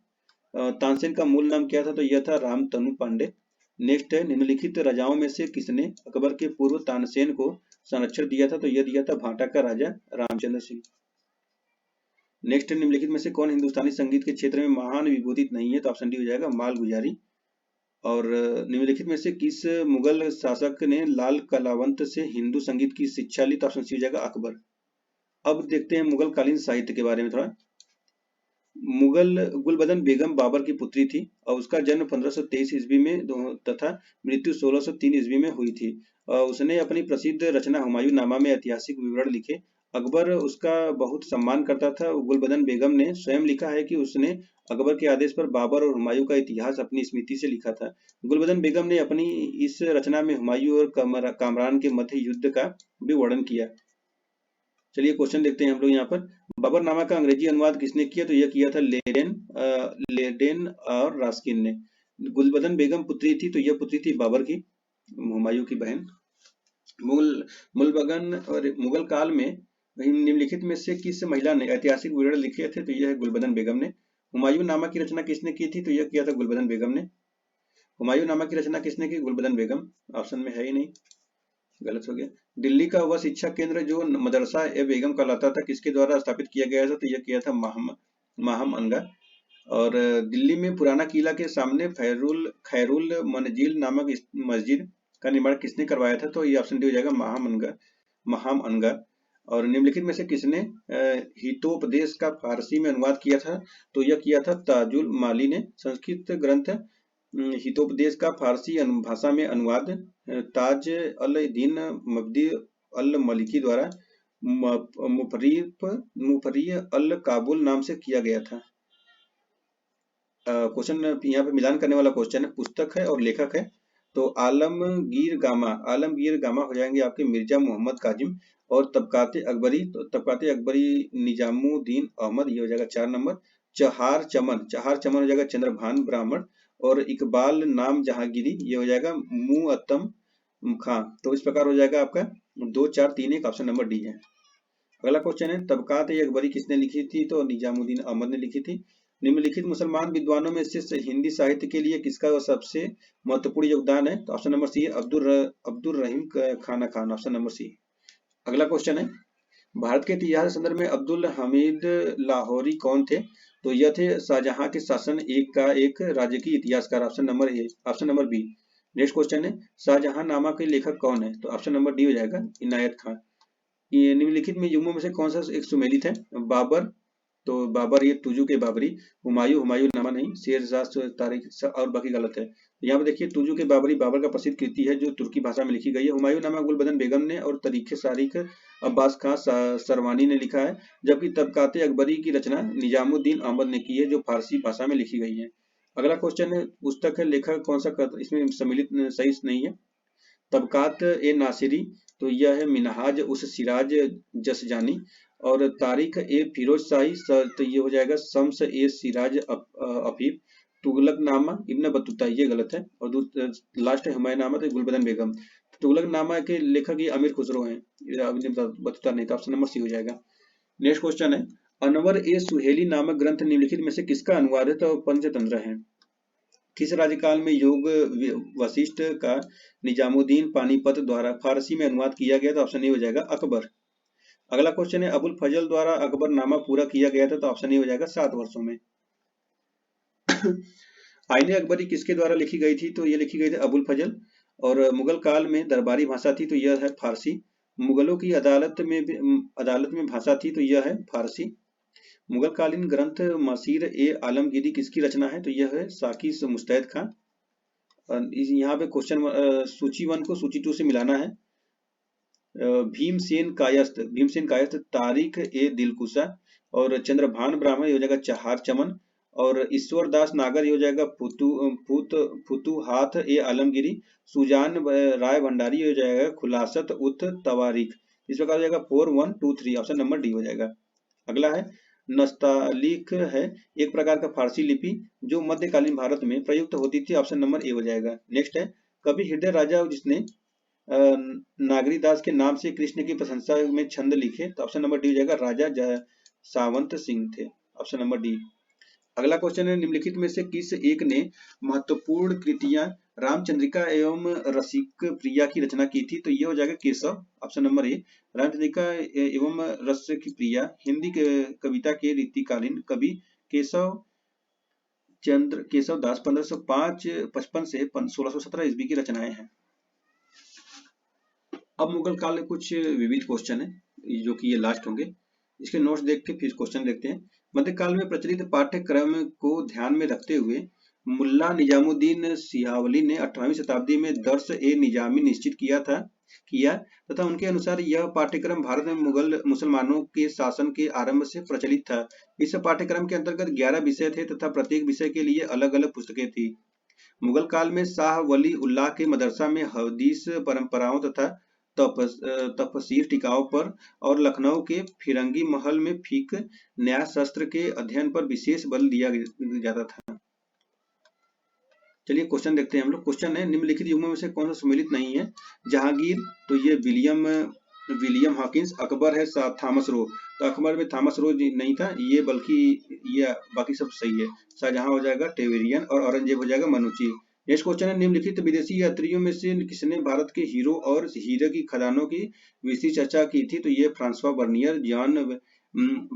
तानसेन का मूल नाम क्या था? तो यह था राम तनु पांडे। नेक्स्ट है, निम्नलिखित राजाओं में से किसने अकबर के पूर्व तानसेन को संरक्षण दिया था? तो यह दिया था भाटा का राजा रामचंद्र सिंह। नेक्स्ट है, निम्नलिखित में से कौन हिंदुस्तानी संगीत के क्षेत्र में महान विभूतित नहीं है? तो ऑप्शन डी हो जाएगा माल गुजारी। और निम्नलिखित में से किस मुगल शासक ने लाल कलावंत से हिंदू संगीत की शिक्षा ली? तो ऑप्शन सी हो जाएगा अकबर। अब देखते हैं मुगल कालीन साहित्य के बारे में थोड़ा। मुगल गुलबदन बेगम बाबर की पुत्री थी और उसका जन्म 1523 ईस्वी में तथा मृत्यु 1603 ईस्वी में हुई थी। उसने अपनी प्रसिद्ध रचना हुमायूं नामा में ऐतिहासिक विवरण लिखे। अकबर उसका बहुत सम्मान करता था। गुलबदन बेगम ने स्वयं लिखा है कि उसने अकबर के आदेश पर बाबर और हुमायूं का इतिहास अपनी स्मृति से लिखा था। गुलबदन बेगम ने अपनी इस रचना में हुमायूं और कामरान के मध्य युद्ध का भी वर्णन किया। चलिए क्वेश्चन देखते हैं हम लोग यहाँ पर। बाबरनामा का अंग्रेजी अनुवाद किसने किया? तो यह किया था लेडेन और रास्किन ने। गुलबदन बेगम पुत्री थी, तो यह पुत्री थी बाबर की, हुमायूं की बहन। मुगल काल में निम्नलिखित में से किस महिला ने ऐतिहासिक विवरण लिखे थे? तो यह है गुलबदन बेगम ने। हुमायूं नामा की रचना किसने की थी? तो यह किया था गुलबदन बेगम ने। हुमायूं नामा की रचना किसने की? गुलबदन बेगम। ऑप्शन में है ही नहीं, गलत हो गया। दिल्ली का वह शिक्षा केंद्र जो मदरसा ए बेगम कहलाता था, किसके द्वारा स्थापित किया गया था? तो यह किया था माहम अनगा। और दिल्ली में पुराना किला के सामने खैरुल मंजिल नामक मस्जिद का निर्माण किसने करवाया था? तो ये ऑप्शन डी हो जाएगा महाम अनगा। और निम्नलिखित में से किसने हितोपदेश का फारसी में अनुवाद किया था? तो यह किया था ताजुल माली ने। संस्कृत ग्रंथ हितोपदेश का फारसी भाषा में अनुवाद ताज अल दीन मबदी अल मलिकी द्वारा मुफरी अल काबुल नाम से किया गया था। क्वेश्चन यहाँ पे मिलान करने वाला क्वेश्चन है, पुस्तक है और लेखक है। तो आलमगीर गामा हो जाएंगे आपके मिर्जा मोहम्मद काजिम। और तबकाते अकबरी, तो तबकाते अकबरी निजामुद्दीन अहमद, ये हो जाएगा 4 नंबर। चहार चमन हो जाएगा चंद्रभान ब्राह्मण। और इकबाल नाम जहांगीरी, ये हो जाएगा मुअत्तम खां। तो इस प्रकार हो जाएगा आपका 2 4 3 1, ऑप्शन नंबर डी है। अगला क्वेश्चन है, तबकात अकबरी किसने लिखी थी? तो निजामुद्दीन अहमद ने लिखी थी। निम्नलिखित मुसलमान विद्वानों में से हिंदी साहित्य के लिए किसका सबसे महत्वपूर्ण योगदान है? तो ऑप्शन नंबर सी है अब्दुल रहीम खाना खान, ऑप्शन नंबर सी। अगला क्वेश्चन है, भारत के इतिहास के संदर्भ में अब्दुल हमीद लाहौरी कौन थे? तो यह थे शाहजहां के शासन एक राजकीय इतिहासकार, option number B. Next question है, शाहजहां नामा के लेखक कौन है? तो ऑप्शन नंबर डी हो जाएगा इनायत खान। ये निम्नलिखित में युग्मों में से कौन सा एक सुमेलित है? बाबर, तो बाबर ये तुजु के बाबरी। हुमायूं नामा नहीं, शेरशाह तारिक और बाकी गलत है। यहाँ पे देखिए, तुजु के बाबरी बाबर का प्रसिद्ध कृति है जो तुर्की भाषा में लिखी गई है। हुमायूं नामा गुलबदन बेगम ने और तारीख सारिक अब्बास खां सरवानी ने लिखा है। जबकि तबकाते अकबरी की रचना निजामुद्दीन अहमद ने की है जो फारसी भाषा में लिखी गई है। अगला क्वेश्चन है, पुस्तक है, लेखक कौन सा इसमें सम्मिलित सही नहीं है। तबकात ए नासिरी, तो यह है मिनहाज उस सिराज जसजानी। और तारीख ए फिरोज शाही, तो ये हो जाएगा शम्स ए सिराज अफीफ। तुगलकनामा इब्न बतूता, ये गलत है। और लास्ट है हुमायूंनामा, तो गुलबदन बेगम। तुगलकनामा के लेखक ये अमीर खुसरो हैं, बतूता नहीं, तो ऑप्शन नंबर सी हो जाएगा। नेक्स्ट क्वेश्चन है, अनवर ए सुहेली नामक ग्रंथ निम्नलिखित में से किसका अनुवाद है? तो पंचतंत्र है। किस राज्यकाल में योग वशिष्ठ का निजामुद्दीन पानीपत द्वारा फारसी में अनुवाद किया गया? तो ऑप्शन ए हो जाएगा अकबर। अगला क्वेश्चन है, अबुल फजल द्वारा अकबरनामा पूरा किया गया था? तो ऑप्शन ए हो जाएगा 7 वर्षों में। आईने अकबरी किसके द्वारा लिखी गई थी? तो ये लिखी गई थी अबुल फजल। और मुगल काल में दरबारी भाषा थी, तो यह है फारसी। मुगलों की अदालत में भाषा थी, तो यह है फारसी। मुगल कालीन ग्रंथ मसीर ए आलमगीरी किसकी रचना है? तो यह है साकी मुस्तैद खां। यहाँ पे क्वेश्चन सूची 1 को सूची 2 से मिलाना है। भीमसेन कायस्थ तारिक ए दिलकुशा। और चंद्रभान ब्राह्मण, ये हो जाएगा चहार चमन। और ईश्वर दास नागर ये हो जाएगा फुतुहात ए आलमगीरी। सुजान राय भंडारी ये हो जाएगा खुलासत उत तवारीख। इस प्रकार हो जाएगा 4, 1, 2, 3, ऑप्शन नंबर डी हो जाएगा। अगला है नस्तालिक है एक प्रकार का फारसी लिपि जो मध्यकालीन भारत में प्रयुक्त होती थी, ऑप्शन नंबर ए हो जाएगा। नेक्स्ट है कवि हृदय राजा जिसने नागरीदास के नाम से कृष्ण की प्रशंसा में छंद लिखे, तो ऑप्शन नंबर डी हो जाएगा राजा सावंत सिंह थे, ऑप्शन नंबर डी। अगला क्वेश्चन है निम्नलिखित में से किस एक ने महत्वपूर्ण कृतियां रामचंद्रिका एवं रसिक प्रिया की रचना की थी, तो ये हो जाएगा Keshav, option number A. Ramchandrika एवं रसिक प्रिया हिंदी कविता के रीतिकालीन कवि केशव दास 1555 से 1617 ईस्वी की रचनाएं हैं। अब मुगल काल में कुछ विविध क्वेश्चन है जो कि ये लास्ट होंगे, इसके नोट्स देख के फिर क्वेश्चन देखते हैं। मध्यकाल में प्रचलित पाठ्यक्रम को ध्यान में रखते हुए मुल्ला निजामुद्दीन सिहावली ने 18वीं शताब्दी में दर्स ए निजामी निश्चित किया तथा उनके अनुसार यह पाठ्यक्रम भारत में मुगल मुसलमानों के शासन के आरंभ से प्रचलित था। इस पाठ्यक्रम के अंतर्गत 11 विषय थे तथा प्रत्येक विषय के लिए अलग अलग पुस्तकें थी। मुगल काल में शाह वली उल्लाह के मदरसा में हदीस परंपराओं तथा तफसीर टिकाओं पर और लखनऊ के फिरंगी महल में फीक न्याय शास्त्र के अध्ययन पर विशेष बल दिया जाता था। चलिए क्वेश्चन देखते हैं हम लोग। क्वेश्चन है निम्नलिखित युग्मों में से कौन सा सम्मिलित नहीं है। जहांगीर तो ये विलियम हॉकिंस। अकबर है थॉमस रो, तो अकबर में थॉमस रो नहीं था ये, बल्कि ये बाकी सब सही है। शाहजहां हो जाएगा टेवेरियन और औरंगजेब हो जाएगा मनुची। नेक्स्ट क्वेश्चन है निम्नलिखित विदेशी यात्रियों में से किसने भारत के हीरो और हीरे की खदानों की विस्तृत चर्चा की थी, तो ये François Bernier, John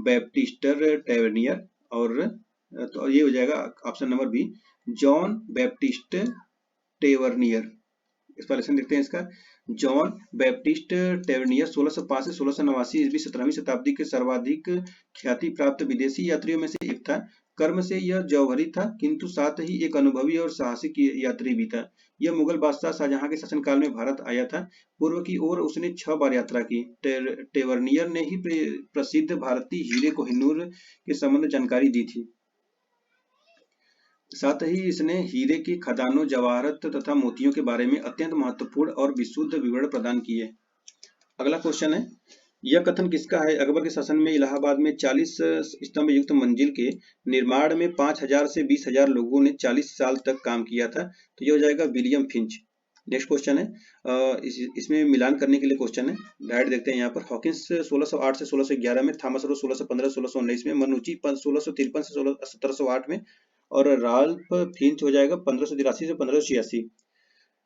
Baptiste Tavernier और तो ये हो जाएगा option number B John Baptiste Tavernier. Explanation देखते हैं इसका। जॉन बैप्टिस्ट टेवर्नियर 1605 से 1689 ईस्वी 17वीं शताब्दी के सर्वाधिक ख्याति प्राप्त विदेशी यात्रियों में से एक था। कर्म से यह जौहरी था किंतु साथ ही एक अनुभवी और साहसिक यात्री भी था। यह मुगल बादशाह शाहजहां के शासनकाल में भारत आया था। पूर्व की ओर उसने 6 बार यात्रा की। टेवर्नियर ने ही प्रसिद्ध भारतीय हीरे कोहिनूर के संबंध में जानकारी दी थी। साथ ही इसने हीरे की खदानों, जवाहरत तथा मोतियों के बारे में अत्यंत महत्वपूर्ण और विशुद्ध विवरण प्रदान किए। अगला क्वेश्चन है यह कथन किसका है। अकबर के शासन में इलाहाबाद में 40 स्तंभ युक्त मंजिल के निर्माण में 5000 से 20,000 लोगों ने 40 साल तक काम किया था, तो यह हो जाएगा विलियम फिंच। नेक्स्ट क्वेश्चन है इसमें मिलान करने के लिए क्वेश्चन है, डायरेक्ट देखते हैं यहाँ पर। हॉकिंस 1608 से 1611 में, थॉमस रो 1615 से 1619 में, मनुची 1653 से 1708 में और राल्फ फिंच हो जाएगा 1583 से 1586।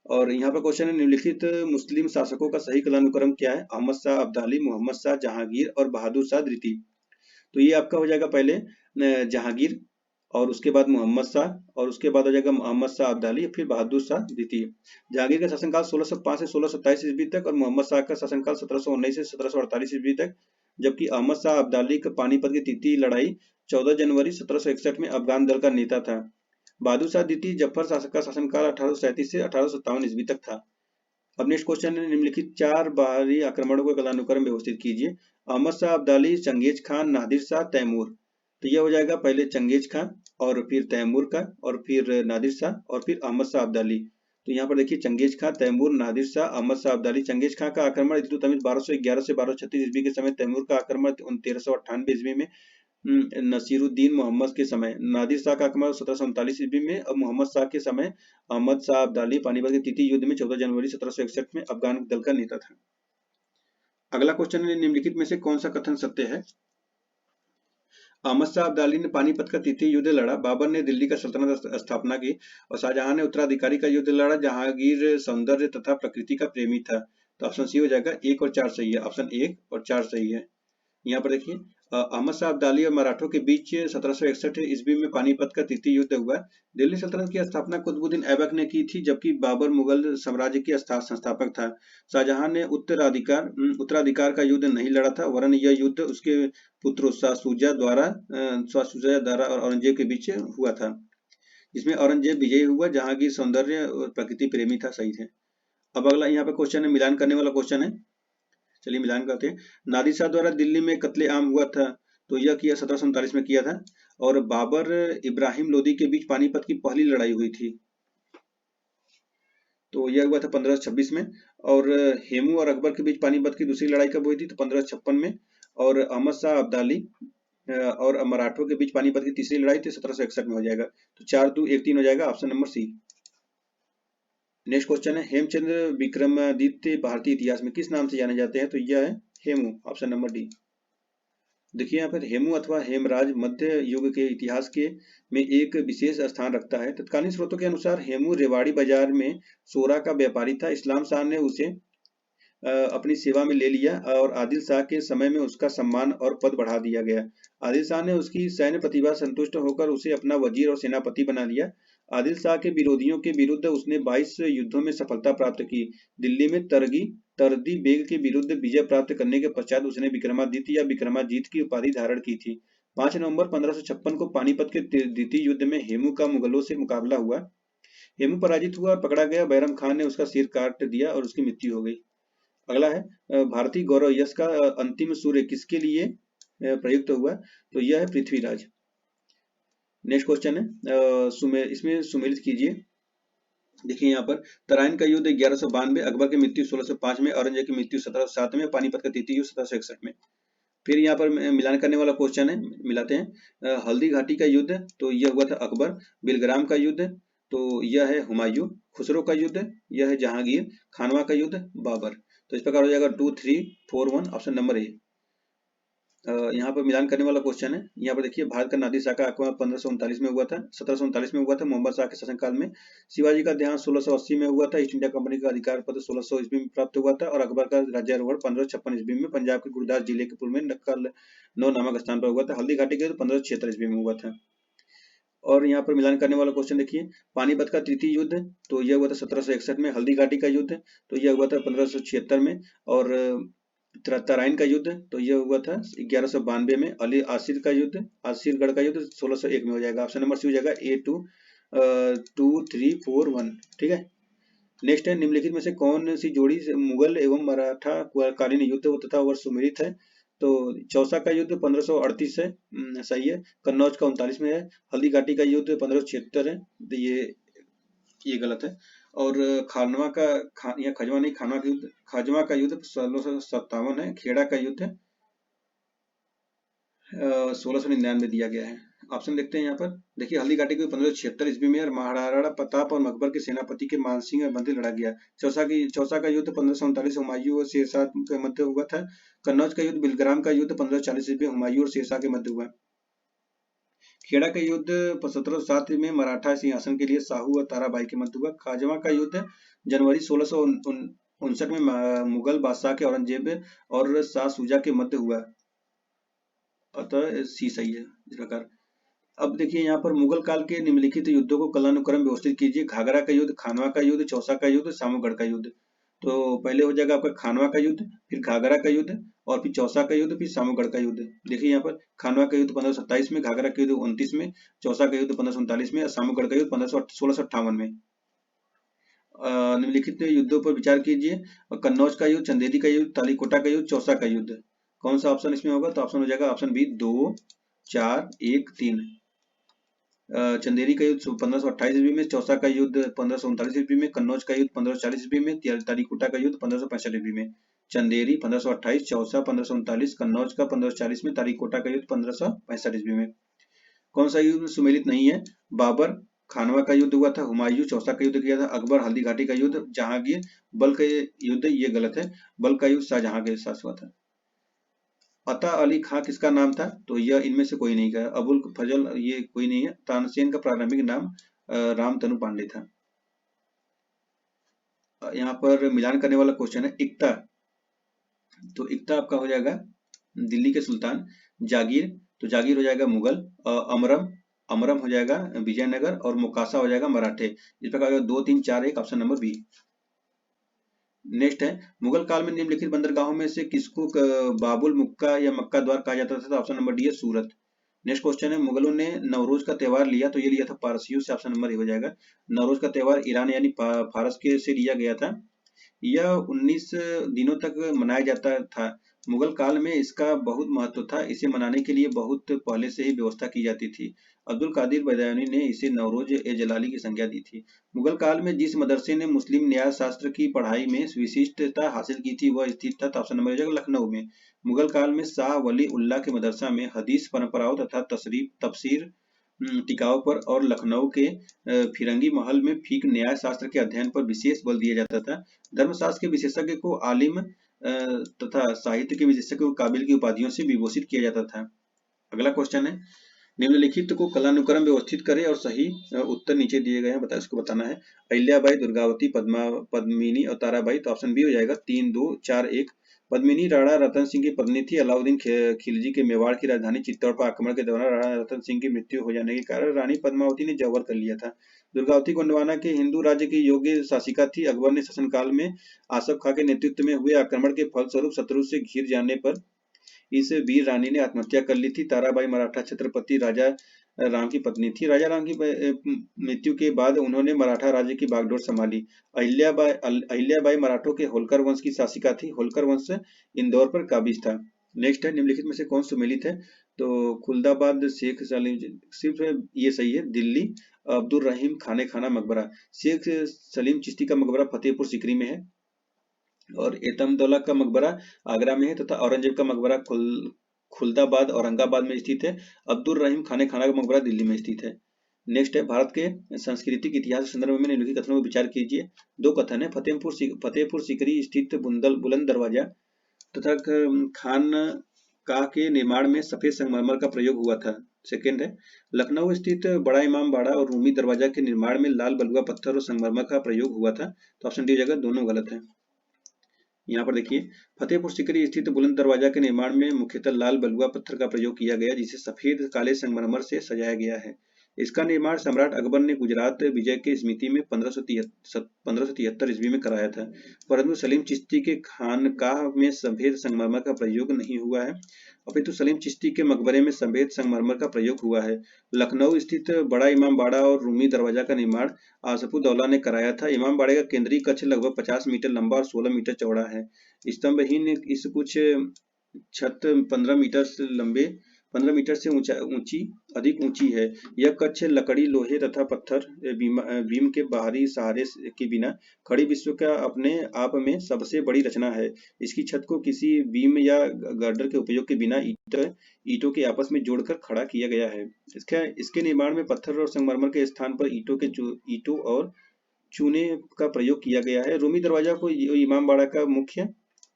और यहाँ पर क्वेश्चन है निम्नलिखित मुस्लिम शासकों का सही कालानुक्रम क्या है। अहमद शाह अब्दाली, मोहम्मद शाह, जहांगीर और बहादुर शाह द्वितीय। तो ये आपका हो जाएगा पहले जहांगीर और उसके बाद मोहम्मद शाह और उसके बाद हो जाएगा मोहम्मद शाह अब्दाली फिर बहादुर शाह द्वितीय। जहांगीर का शासनकाल 1605 से 1627 ईस्वी तक और मोहम्मद शाह का शासनकाल 1719 से 1748 ईस्वी तक, जबकि अहमद शाह अब्दाली का पानीपत की तृतीय लड़ाई 14 जनवरी 1761 में अफगान दल का नेता था। बहादुर शाह द्वितीय जफर शासक का शासनकाल 1837 से 1857 ईस्वी तक था। अब नेक्स्ट क्वेश्चन है निम्नलिखित 4 बाहरी आक्रमणों को कालानुक्रम व्यवस्थित कीजिए। Ahmad Shah Abdali, Genghis Khan, Nadir Shah, Taimur. तो यह हो जाएगा पहले चंगेज खान और फिर तैमूर का और फिर नादिर शाह और फिर अहमद शाह अब्दाली। तो यहाँ पर देखिए Genghis Khan, Taimur, Nadir Shah, Ahmad Shah Abdali. Genghis Khan का आक्रमण इल्तुतमिश 1211 से 1236 ईस्वी के समय, तैमूर का आक्रमण 1398 ईस्वी में नसीरुद्दीन मोहम्मद के समय, नादिर शाह का आक्रमण 1739 ईस्वी में और मोहम्मद शाह के समय अहमद शाह अब्दाली पानीपत के तृतीय युद्ध में 14 जनवरी 1761 में अफगान दल का नेता था। अगला क्वेश्चन है निम्नलिखित में से कौन सा कथन सत्य है। अहमद शाह अब्दाली ने पानीपत का तृतीय युद्ध लड़ा, बाबर ने दिल्ली का सल्तनत स्थापना की और शाहजहां ने उत्तराधिकारी का युद्ध लड़ा। जहांगीर सौंदर्य तथा प्रकृति का प्रेमी था। तो ऑप्शन सी हो जाएगा 1 और 4 सही है, ऑप्शन 1 और 4 सही है। यहाँ पर देखिए अहमद शाह अब्दाली और मराठों के बीच 1761 ईस्वी में पानीपत का तृतीय युद्ध हुआ। दिल्ली सल्तनत की स्थापना कुतुबुद्दीन ऐबक ने की थी, जबकि बाबर मुगल साम्राज्य के संस्थापक था। शाहजहां ने उत्तराधिकार का युद्ध नहीं लड़ा था, वरन यह युद्ध उसके पुत्रों शाह शुजा द्वारा और औरंगजेब के बीच हुआ था, जिसमें औरंगजेब विजयी हुआ। जहांगीर सौंदर्य और प्रकृति प्रेमी था, सही थे। अब अगला यहाँ पे क्वेश्चन है, मिलान करने वाला क्वेश्चन है। चलिए मिलान करते हैं। नादिर शाह द्वारा दिल्ली में कत्ले आम हुआ था, तो यह किया 1739 में किया था। और बाबर इब्राहिम लोदी के बीच पानीपत की पहली लड़ाई हुई थी, तो यह हुआ था 1526 में। और हेमू और अकबर के बीच पानीपत की दूसरी लड़ाई कब हुई थी, तो 1556 में। और अहमद शाह अब्दाली और मराठों के बीच पानीपत की तीसरी लड़ाई थी 1761 में हो जाएगा। तो 4-2-1-3 हो जाएगा, option number C. Next question है, हेमचंद्र विक्रमादित्य भारतीय इतिहास में किस नाम से जाने जाते हैं, तो यह है हेमू, ऑप्शन नंबर डी। देखिए यहाँ पर हेमू अथवा हेमराज मध्य युग के इतिहास के में एक विशेष स्थान रखता है। तत्कालीन स्रोतों के अनुसार हेमू रेवाड़ी बाजार में सोरा का व्यापारी था। इस्लाम शाह ने उसे अपनी सेवा में ले लिया और आदिल शाह के समय में उसका सम्मान और पद बढ़ा दिया गया। आदिल शाह ने उसकी सैन्य प्रतिभा संतुष्ट होकर उसे अपना वजीर और सेनापति बना लिया। आदिल शाह के विरोधियों के विरुद्ध उसने 22 युद्धों में सफलता प्राप्त की। दिल्ली में तरदी बेग के विरुद्ध विजय प्राप्त करने के पश्चात उसने विक्रमादित्य या विक्रमाजीत की उपाधि धारण की थी। 5 नवंबर 1556 को पानीपत के द्वितीय युद्ध में हेमू का मुगलों से मुकाबला हुआ। हेमू पराजित हुआ और पकड़ा गया। बैरम खान ने उसका सिर काट दिया और उसकी मृत्यु हो गई। अगला है भारतीय गौरव यश का अंतिम सूर्य किसके लिए प्रयुक्त हुआ, तो यह है पृथ्वीराज। नेक्स्ट क्वेश्चन है, इसमें सुमेलित कीजिए। देखिए यहाँ पर तराइन का युद्ध 1192, अकबर की मृत्यु 1605 में, औरंगजेब की मृत्यु 1707 में, पानीपत का तृतीय युद्ध 1761 में। फिर यहाँ पर मिलान करने वाला क्वेश्चन है, मिलाते हैं। हल्दी घाटी का युद्ध, तो यह हुआ था अकबर। बिलग्राम का युद्ध, तो यह है हुमायूं। खुसरो का युद्ध, यह है जहांगीर। खानवा का युद्ध, बाबर। तो इस प्रकार हो जाएगा 2, 3, 4, 1, ऑप्शन नंबर ए। यहाँ पर मिलान करने वाला क्वेश्चन है। यहाँ पर देखिए भारत का नादिर शाह का आक्रमण 1539 में हुआ था, 1739 में हुआ था मोहम्मद शाह के शासनकाल में। शिवाजी का देहांत 1680 में हुआ था। ईस्ट इंडिया कंपनी का अधिकार पद 1600 ईस्वी में प्राप्त हुआ था। और अकबर का राज्यारोहण 1556 ईस्वी में पंजाब के गुरदास जिले के पूर्व में नौ नामक स्थान पर हुआ था। हल्दी घाटी के 1576 ईस्वी में हुआ था। और यहाँ पर मिलान करने वाला क्वेश्चन देखिए, पानीपत का तृतीय युद्ध, तो यह हुआ था 1761 में। हल्दी घाटी का युद्ध, तो यह हुआ था 1576 में। और तराइन का युद्ध, तो यह हुआ था 1192 में। अली आसिर का युद्ध, आसिरगढ़ का युद्ध 1601 में हो जाएगा। ऑप्शन नंबर सी हो जाएगा A2, 2, 3, 4, 1। ठीक है। नेक्स्ट है, निम्नलिखित में से कौन सी जोड़ी मुगल एवं मराठा कालीन युद्ध तथा वर्ष सुमेलित है, तो चौसा का युद्ध 1538 है, सही है। कन्नौज का 39 में है। हल्दी घाटी का युद्ध 1576 है, तो ये गलत है। और खानवा का या खजवा नहीं, खानवा का युद्ध, खजवा का युद्ध 1657 है। खेड़ा का युद्ध 1699 दिया गया है। ऑप्शन देखते हैं यहाँ पर। देखिए हल्दी घाटी को 1576 ईस्वी में और महाराणा प्रताप और मकबर के सेनापति के मानसिंह में मध्य लड़ा गया। चौसा का युद्ध 1539 हुमायूं और शेरशाह के मध्य हुआ था। कन्नौज का युद्ध, बिलग्राम का युद्ध 1540 ईस्वी में हुमायूं और शेरशाह के मध्य हुआ। खेड़ा का युद्ध 1707 में मराठा सिंहासन के लिए साहू और ताराबाई के मध्य हुआ। खाजवा का युद्ध जनवरी 1659 में मुगल बादशाह के औरंगजेब और शाह शुजा के मध्य हुआ। अतः सी सही है इस प्रकार। अब देखिए यहाँ पर मुगल काल के निम्नलिखित युद्धों को कालानुक्रम व्यवस्थित कीजिए। घाघरा का युद्ध, खानवा का युद्ध, चौसा का युद्ध, सामूगढ़ का युद्ध। तो पहले हो जाएगा आपका खानवा का युद्ध, फिर घाघरा का युद्ध, और फिर चौसा का युद्ध, फिर सामूगढ़ का युद्ध। देखिए यहाँ पर खानवा का युद्ध 1527 में, घाघरा का युद्ध 29 में, चौसा का युद्ध 1539 में, और सामूगढ़ का युद्ध 1658 में। निम्नलिखित युद्धों पर विचार कीजिए। कन्नौज का युद्ध, चंदेरी का युद्ध, तालीकोटा का युद्ध, चौसा का युद्ध। कौन सा ऑप्शन इसमें होगा, तो ऑप्शन हो जाएगा ऑप्शन बी 2, 4, 1, 3। चंदेरी का युद्ध 1528 ईस्वी में, चौसा का युद्ध 1539 ईस्वी में, कन्नौज का युद्ध 1540 ईस्वी में, तालीकोटा का युद्ध 1565 ईस्वी में। चंदेरी 1528, चौसा 1539, कन्नौज का 1540 में, तालीकोटा का युद्ध 1565 ईस्वी में। कौन सा युद्ध सुमेलित नहीं है, बाबर खानवा का युद्ध हुआ था, हुमायूं चौसा का युद्ध किया था, अकबर हल्दी घाटी का युद्ध, जहांगीर बल का युद्ध, ये गलत है। बल का युद्ध शाहजहां के साथ हुआ था। अता अली खां किसका नाम था, तो यह इनमें से कोई नहीं का। अबुल फजल ये कोई नहीं है। तानसेन का प्रारंभिक नाम रामतनु पांडे था। यहाँ पर मिलान करने वाला क्वेश्चन है, इक्ता, तो इक्ता आपका हो जाएगा दिल्ली के सुल्तान। जागीर, तो जागीर हो जाएगा मुगल। अमरम, अमरम हो जाएगा विजयनगर, और मोकासा हो जाएगा मराठे। इस प्रकार 2, 3, 4, 1, ऑप्शन नंबर बी। नेक्स्ट है, मुगल काल में निम्नलिखित बंदरगाहों में से किसको बाबुल मुक्का या मक्का द्वार कहा जाता था, तो ऑप्शन नंबर डी है सूरत। नेक्स्ट क्वेश्चन है, मुगलों ने नवरोज का त्योहार लिया, तो ये लिया था पारसियों से, ऑप्शन नंबर ए हो जाएगा। नवरोज का त्योहार ईरान यानी फारस के से लिया गया था। यह 19 दिनों तक मनाया जाता था। मुगल काल में इसका बहुत महत्व था। इसे मनाने के लिए बहुत पहले से ही व्यवस्था की जाती थी। अब्दुल कादिर बदायूनी ने इसे नवरोज ए जलाली की संज्ञा दी थी। मुगल काल में जिस मदरसे ने मुस्लिम न्याय शास्त्र की पढ़ाई में विशिष्टता हासिल की थी वह स्थित था, तो ऑप्शन नंबर हो जाएगा लखनऊ में। मुगल काल में शाह वली उल्लाह के मदरसा में हदीस परंपराओं तथा तफसीर टिकाव पर और लखनऊ के फिरंगी महल में फिक्र न्याय शास्त्र के अध्ययन पर विशेष बल दिया जाता था। धर्मशास्त्र के विशेषज्ञ को आलिम तथा साहित्य के विशेषज्ञ को काबिल की उपाधियों से विभूषित किया जाता था। अगला क्वेश्चन है, निम्नलिखित को कालानुक्रम व्यवस्थित करें और सही उत्तर नीचे दिए गए हैं, बताए उसको बताना है। अहिल्याबाई, दुर्गावती, पद्मिनी और ताराबाई, तो ऑप्शन बी हो जाएगा 3, 2, 4, 1। पद्मिनी राणा रतन सिंह की पत्नी थी। अलाउद्दीन खिलजी के मेवाड़ की राजधानी चित्तौड़ पर आक्रमण के दौरान राणा रतन सिंह की मृत्यु हो जाने के कारण रानी पद्मावती ने जौहर कर लिया था। दुर्गावती गोंडवाना के हिंदू राज्य की योग्य शासिका थी। अकबर ने शासनकाल में आसफ खां के नेतृत्व में हुए आक्रमण के फलस्वरूप शत्रु से घिर जाने पर इस वीर रानी ने आत्महत्या कर ली थी। ताराबाई मराठा छत्रपति राजा राम की पत्नी थी। राजा राम की मृत्यु के बाद उन्होंने मराठा राज्य की बागडोर संभाली। अहिल्याबाई मराठों के होलकर वंश की शासिका थी। होलकर वंश इंदौर पर काबिज था। नेक्स्ट है, निम्नलिखित में से कौन सुमेलित है? तो खुलदाबाद शेख सलीम, सिर्फ ये सही है। दिल्ली अब्दुल रहीम खाना मकबरा, शेख सलीम चिश्ती का मकबरा फतेहपुर सीकरी में है और एतमदौला का मकबरा आगरा में है तथा औरंगजेब का मकबरा खुलदाबाद औरंगाबाद में स्थित है। अब्दुल रहीम खाना का मकबरा दिल्ली में स्थित है। नेक्स्ट है, भारत के सांस्कृतिक इतिहास के संदर्भ में निम्नलिखित कथनों पर विचार कीजिए। दो कथन है, फतेहपुर सीकरी स्थित बुलंद दरवाजा तथा खान का के निर्माण में सफेद संगमरमर का प्रयोग हुआ था। सेकेंड है, लखनऊ स्थित बड़ा इमाम बाड़ा और रूमी दरवाजा के निर्माण में लाल बलुआ पत्थर और संगमरमर का प्रयोग हुआ था। तो ऑप्शन डी हो जाएगा, दोनों गलत है। यहाँ पर देखिए, फतेहपुर सीकरी स्थित बुलंद दरवाजा के निर्माण में मुख्यतः लाल बलुआ पत्थर का प्रयोग किया गया, जिसे सफेद काले संगमरमर से सजाया गया है। इसका निर्माण सम्राट अकबर ने गुजरात विजय के स्मृति में 1573 ईस्वी में कराया था, परंतु सलीम चिश्ती के खानकाह में सफेद संगमरमर का प्रयोग नहीं हुआ है, अपितु सलीम चिश्ती के मकबरे में सफेद संगमरमर का प्रयोग हुआ है। लखनऊ स्थित बड़ा इमाम बाड़ा और रूमी दरवाजा का निर्माण आसफुद्दौला ने कराया था। इमाम बाड़े का केंद्रीय कक्ष लगभग 50 मीटर लंबा और 16 मीटर चौड़ा है। स्तंभहीन इस कुछ छत 15 मीटर से अधिक ऊंची है। यह कक्ष लकड़ी, लोहे तथा पत्थर बीम के बाहरी सहारे के बिना खड़ी विश्व का अपने आप में सबसे बड़ी रचना है। इसकी छत को किसी बीम या गर्डर के उपयोग के बिना ईंटों के आपस में जोड़कर खड़ा किया गया है। इसके निर्माण में पत्थर और संगमरमर के स्थान पर ईंटों और चूने का प्रयोग किया गया है। रूमी दरवाजा को इमामबाड़ा का मुख्य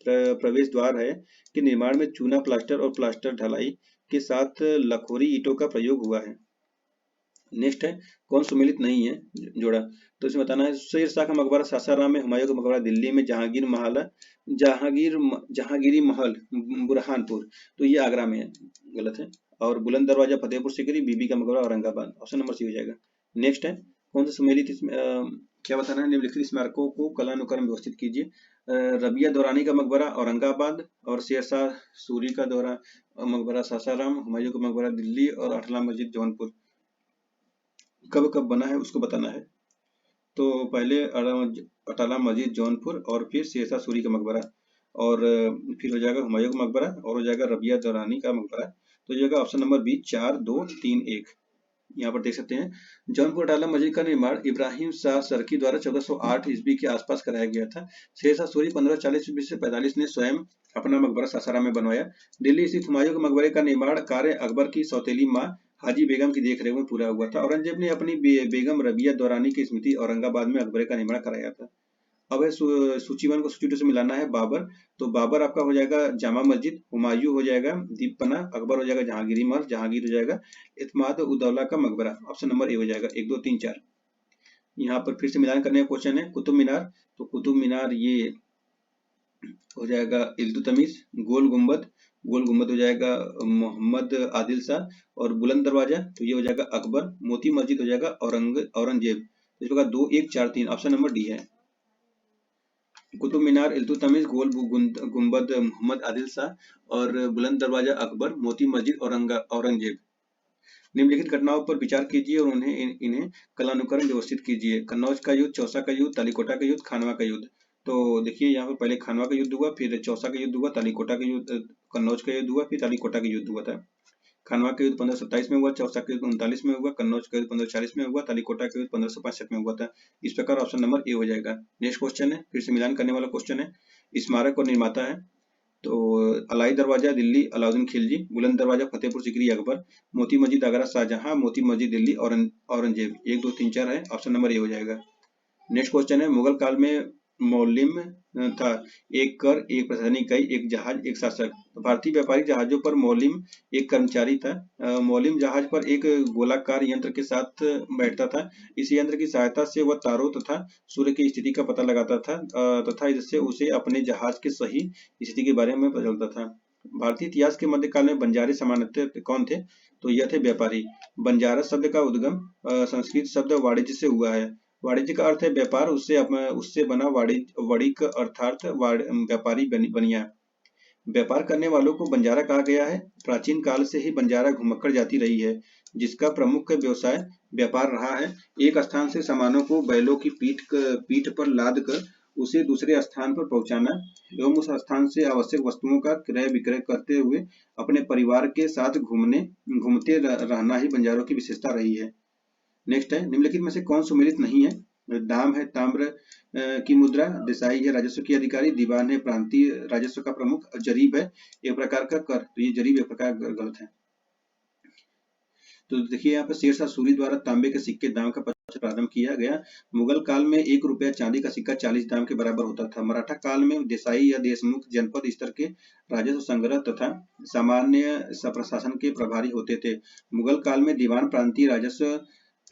प्रवेश द्वार है कि निर्माण में चूना प्लास्टर और प्लास्टर ढलाई के साथ लखोरी ईंटों का प्रयोग हुआ है। नेक्स्ट है, कौन सुमेलित नहीं है जोड़ा? तो इसमें बताना है, शेर शाह का मकबरा सासाराम में, हुमायूं का मकबरा दिल्ली में, जहांगीरी महल बुरहानपुर, तो ये आगरा में है, गलत है। और बुलंद दरवाजा फतेहपुर सीकरी, बीबी का मकबरा औरंगाबाद, ऑप्शन नंबर सी हो जाएगा। नेक्स्ट है, कौन सा सुमेलित इसमें क्या बताना है? निम्नलिखित स्मारकों को कालानुक्रम व्यवस्थित कीजिए। रबिया दौरानी का मकबरा औरंगाबाद और शेरशाह सूरी का मकबरा सासाराम, हुमायूं का मकबरा दिल्ली और अटला मस्जिद जौनपुर। कब कब बना है उसको बताना है। तो पहले अटाला मस्जिद जौनपुर और फिर शेरशाह सूरी का मकबरा और फिर हो जाएगा हुमायूं का मकबरा और हो जाएगा रबिया दौरानी का मकबरा। तो जाएगा ऑप्शन नंबर बी 4, 2, 3, 1। यहाँ पर देख सकते हैं, जौनपुर अटाला मस्जिद का निर्माण इब्राहिम शाह सरकी द्वारा 1408 ईस्वी के आसपास कराया गया था। शेरशाह सूरी 1540 ईस्वी से 45 ने स्वयं अपना मकबरा सासाराम में बनवाया। दिल्ली स्थित हुमायूं के मकबरे का निर्माण कार्य अकबर की सौतेली माँ हाजी बेगम की देखरेख में पूरा हुआ था। औरंगजेब ने अपनी बेगम रबिया दौरानी की स्मृति औरंगाबाद में मकबरे का निर्माण कराया था। अब है सूची 1 को सूची 2 से मिलाना है। बाबर, तो बाबर आपका हो जाएगा जामा मस्जिद, हुमायूं हो जाएगा दीपपना, अकबर हो जाएगा जहांगीरी महल, जहांगीर हो जाएगा इत्माद उद्दौला का मकबरा, ऑप्शन नंबर ए हो जाएगा 1, 2, 3, 4। यहाँ पर फिर से मिलान करने का क्वेश्चन है। कुतुब मीनार, तो कुतुब मीनार ये हो जाएगा इल्तुतमिश। गोल गुम्बद हो जाएगा मोहम्मद आदिल शाह और बुलंद दरवाजा तो ये हो जाएगा अकबर। मोती मस्जिद हो जाएगा औरंगजेब। इस प्रकार 2, 1, 4, 3 ऑप्शन नंबर डी है। कुतुब मीनार इल्तुतमिश, गोल गुम्बद मोहम्मद आदिल शाह और बुलंद दरवाजा अकबर, मोती मस्जिद औरंगजेब। निम्नलिखित घटनाओं पर विचार कीजिए और इन्हें कालानुक्रम व्यवस्थित कीजिए। कन्नौज का युद्ध, चौसा का युद्ध, तालीकोटा का युद्ध, खानवा का युद्ध। तो देखिए यहाँ पर पहले खानवा का युद्ध हुआ, फिर चौसा का युद्ध हुआ, तालीकोटा का युद्ध, कन्नौज का युद्ध हुआ, फिर तालीकोटा का युद्ध हुआ था। खानवा का युद्ध 1527 में हुआ, चौसा का युद्ध 39 में हुआ, कन्नौज का युद्ध 1540 में हुआ, तालीकोटा का युद्ध 1565 में हुआ था। इस प्रकार ऑप्शन नंबर ए हो जाएगा। नेक्स्ट क्वेश्चन है, फिर से मिलान करने वाला क्वेश्चन है। स्मारक और निर्माता है तो अलाई दरवाजा दिल्ली अलाउद्दीन खिलजी, बुलंद दरवाजा फतेहपुर सिकरी अकबर, मोती मस्जिद आगरा शाहजहां, मोती मस्जिद दिल्ली औरंगजेब। 1 2 3 4 है, ऑप्शन नंबर ए हो जाएगा। नेक्स्ट क्वेश्चन है, मुगल काल में मौलिम था, एक कर, एक प्रशासनिक इकाई, एक जहाज, एक शासक। तो भारतीय व्यापारिक जहाजों पर मौलिम एक कर्मचारी था। मौलिम जहाज पर एक गोलाकार यंत्र के साथ बैठता था। इस यंत्र की सहायता से वह तारों तथा सूर्य की स्थिति का पता लगाता था तथा इससे उसे अपने जहाज के सही स्थिति के बारे में पता चलता था। भारतीय इतिहास के मध्यकाल में बंजारे सामान्यतः कौन थे? तो यह थे व्यापारी। बंजारा शब्द का उद्गम संस्कृत शब्द वाणिज्य से हुआ है। वाणिज्य का अर्थ है व्यापार, उससे बना वाणिक अर्थात व्यापारी बनिया। व्यापार करने वालों को बंजारा कहा गया है। प्राचीन काल से ही बंजारा घुमक्कड़ जाति रही है, जिसका प्रमुख व्यवसाय व्यापार रहा है। एक स्थान से सामानों को बैलों की पीठ पर लाद कर उसे दूसरे स्थान पर पहुंचाना एवं उस स्थान से आवश्यक वस्तुओं का क्रय विक्रय करते हुए अपने परिवार के साथ घूमते रहना ही बंजारों की विशेषता रही है। नेक्स्ट है, निम्नलिखित में से कौन सुमेलित नहीं है? दाम है ताम्र की मुद्रा, देसाई है राजस्व की अधिकारी, दीवान है प्रांतीय राजस्व का प्रमुख, जरीब है एक प्रकार का कर। तो ये जरीब एक प्रकार गलत है। तो देखिए यहाँ पे शेरशाह सूरी द्वारा तांबे के सिक्के दाम का प्रारंभ किया गया। मुगल काल में 1 रुपया चांदी का सिक्का 40 दाम के बराबर होता था। मराठा काल में देसाई या देशमुख जनपद स्तर के राजस्व संग्रह तथा सामान्य प्रशासन के प्रभारी होते थे। मुगल काल में दीवान प्रांतीय राजस्व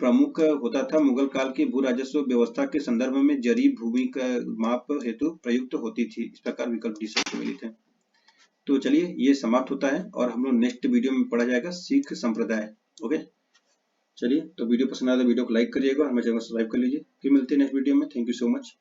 प्रमुख होता था। मुगल काल की भू राजस्व व्यवस्था के संदर्भ में जरीब भूमि का माप हेतु प्रयुक्त होती थी। इस प्रकार विकल्प डी से मिलित है। तो चलिए ये समाप्त होता है और हम लोग नेक्स्ट वीडियो में पढ़ा जाएगा सिख संप्रदाय। ओके, चलिए तो वीडियो पसंद आया तो वीडियो को लाइक करिएगा और हमारे चैनल को सब्सक्राइब कर लीजिए। फिर मिलते हैं नेक्स्ट वीडियो में। Thank you so much.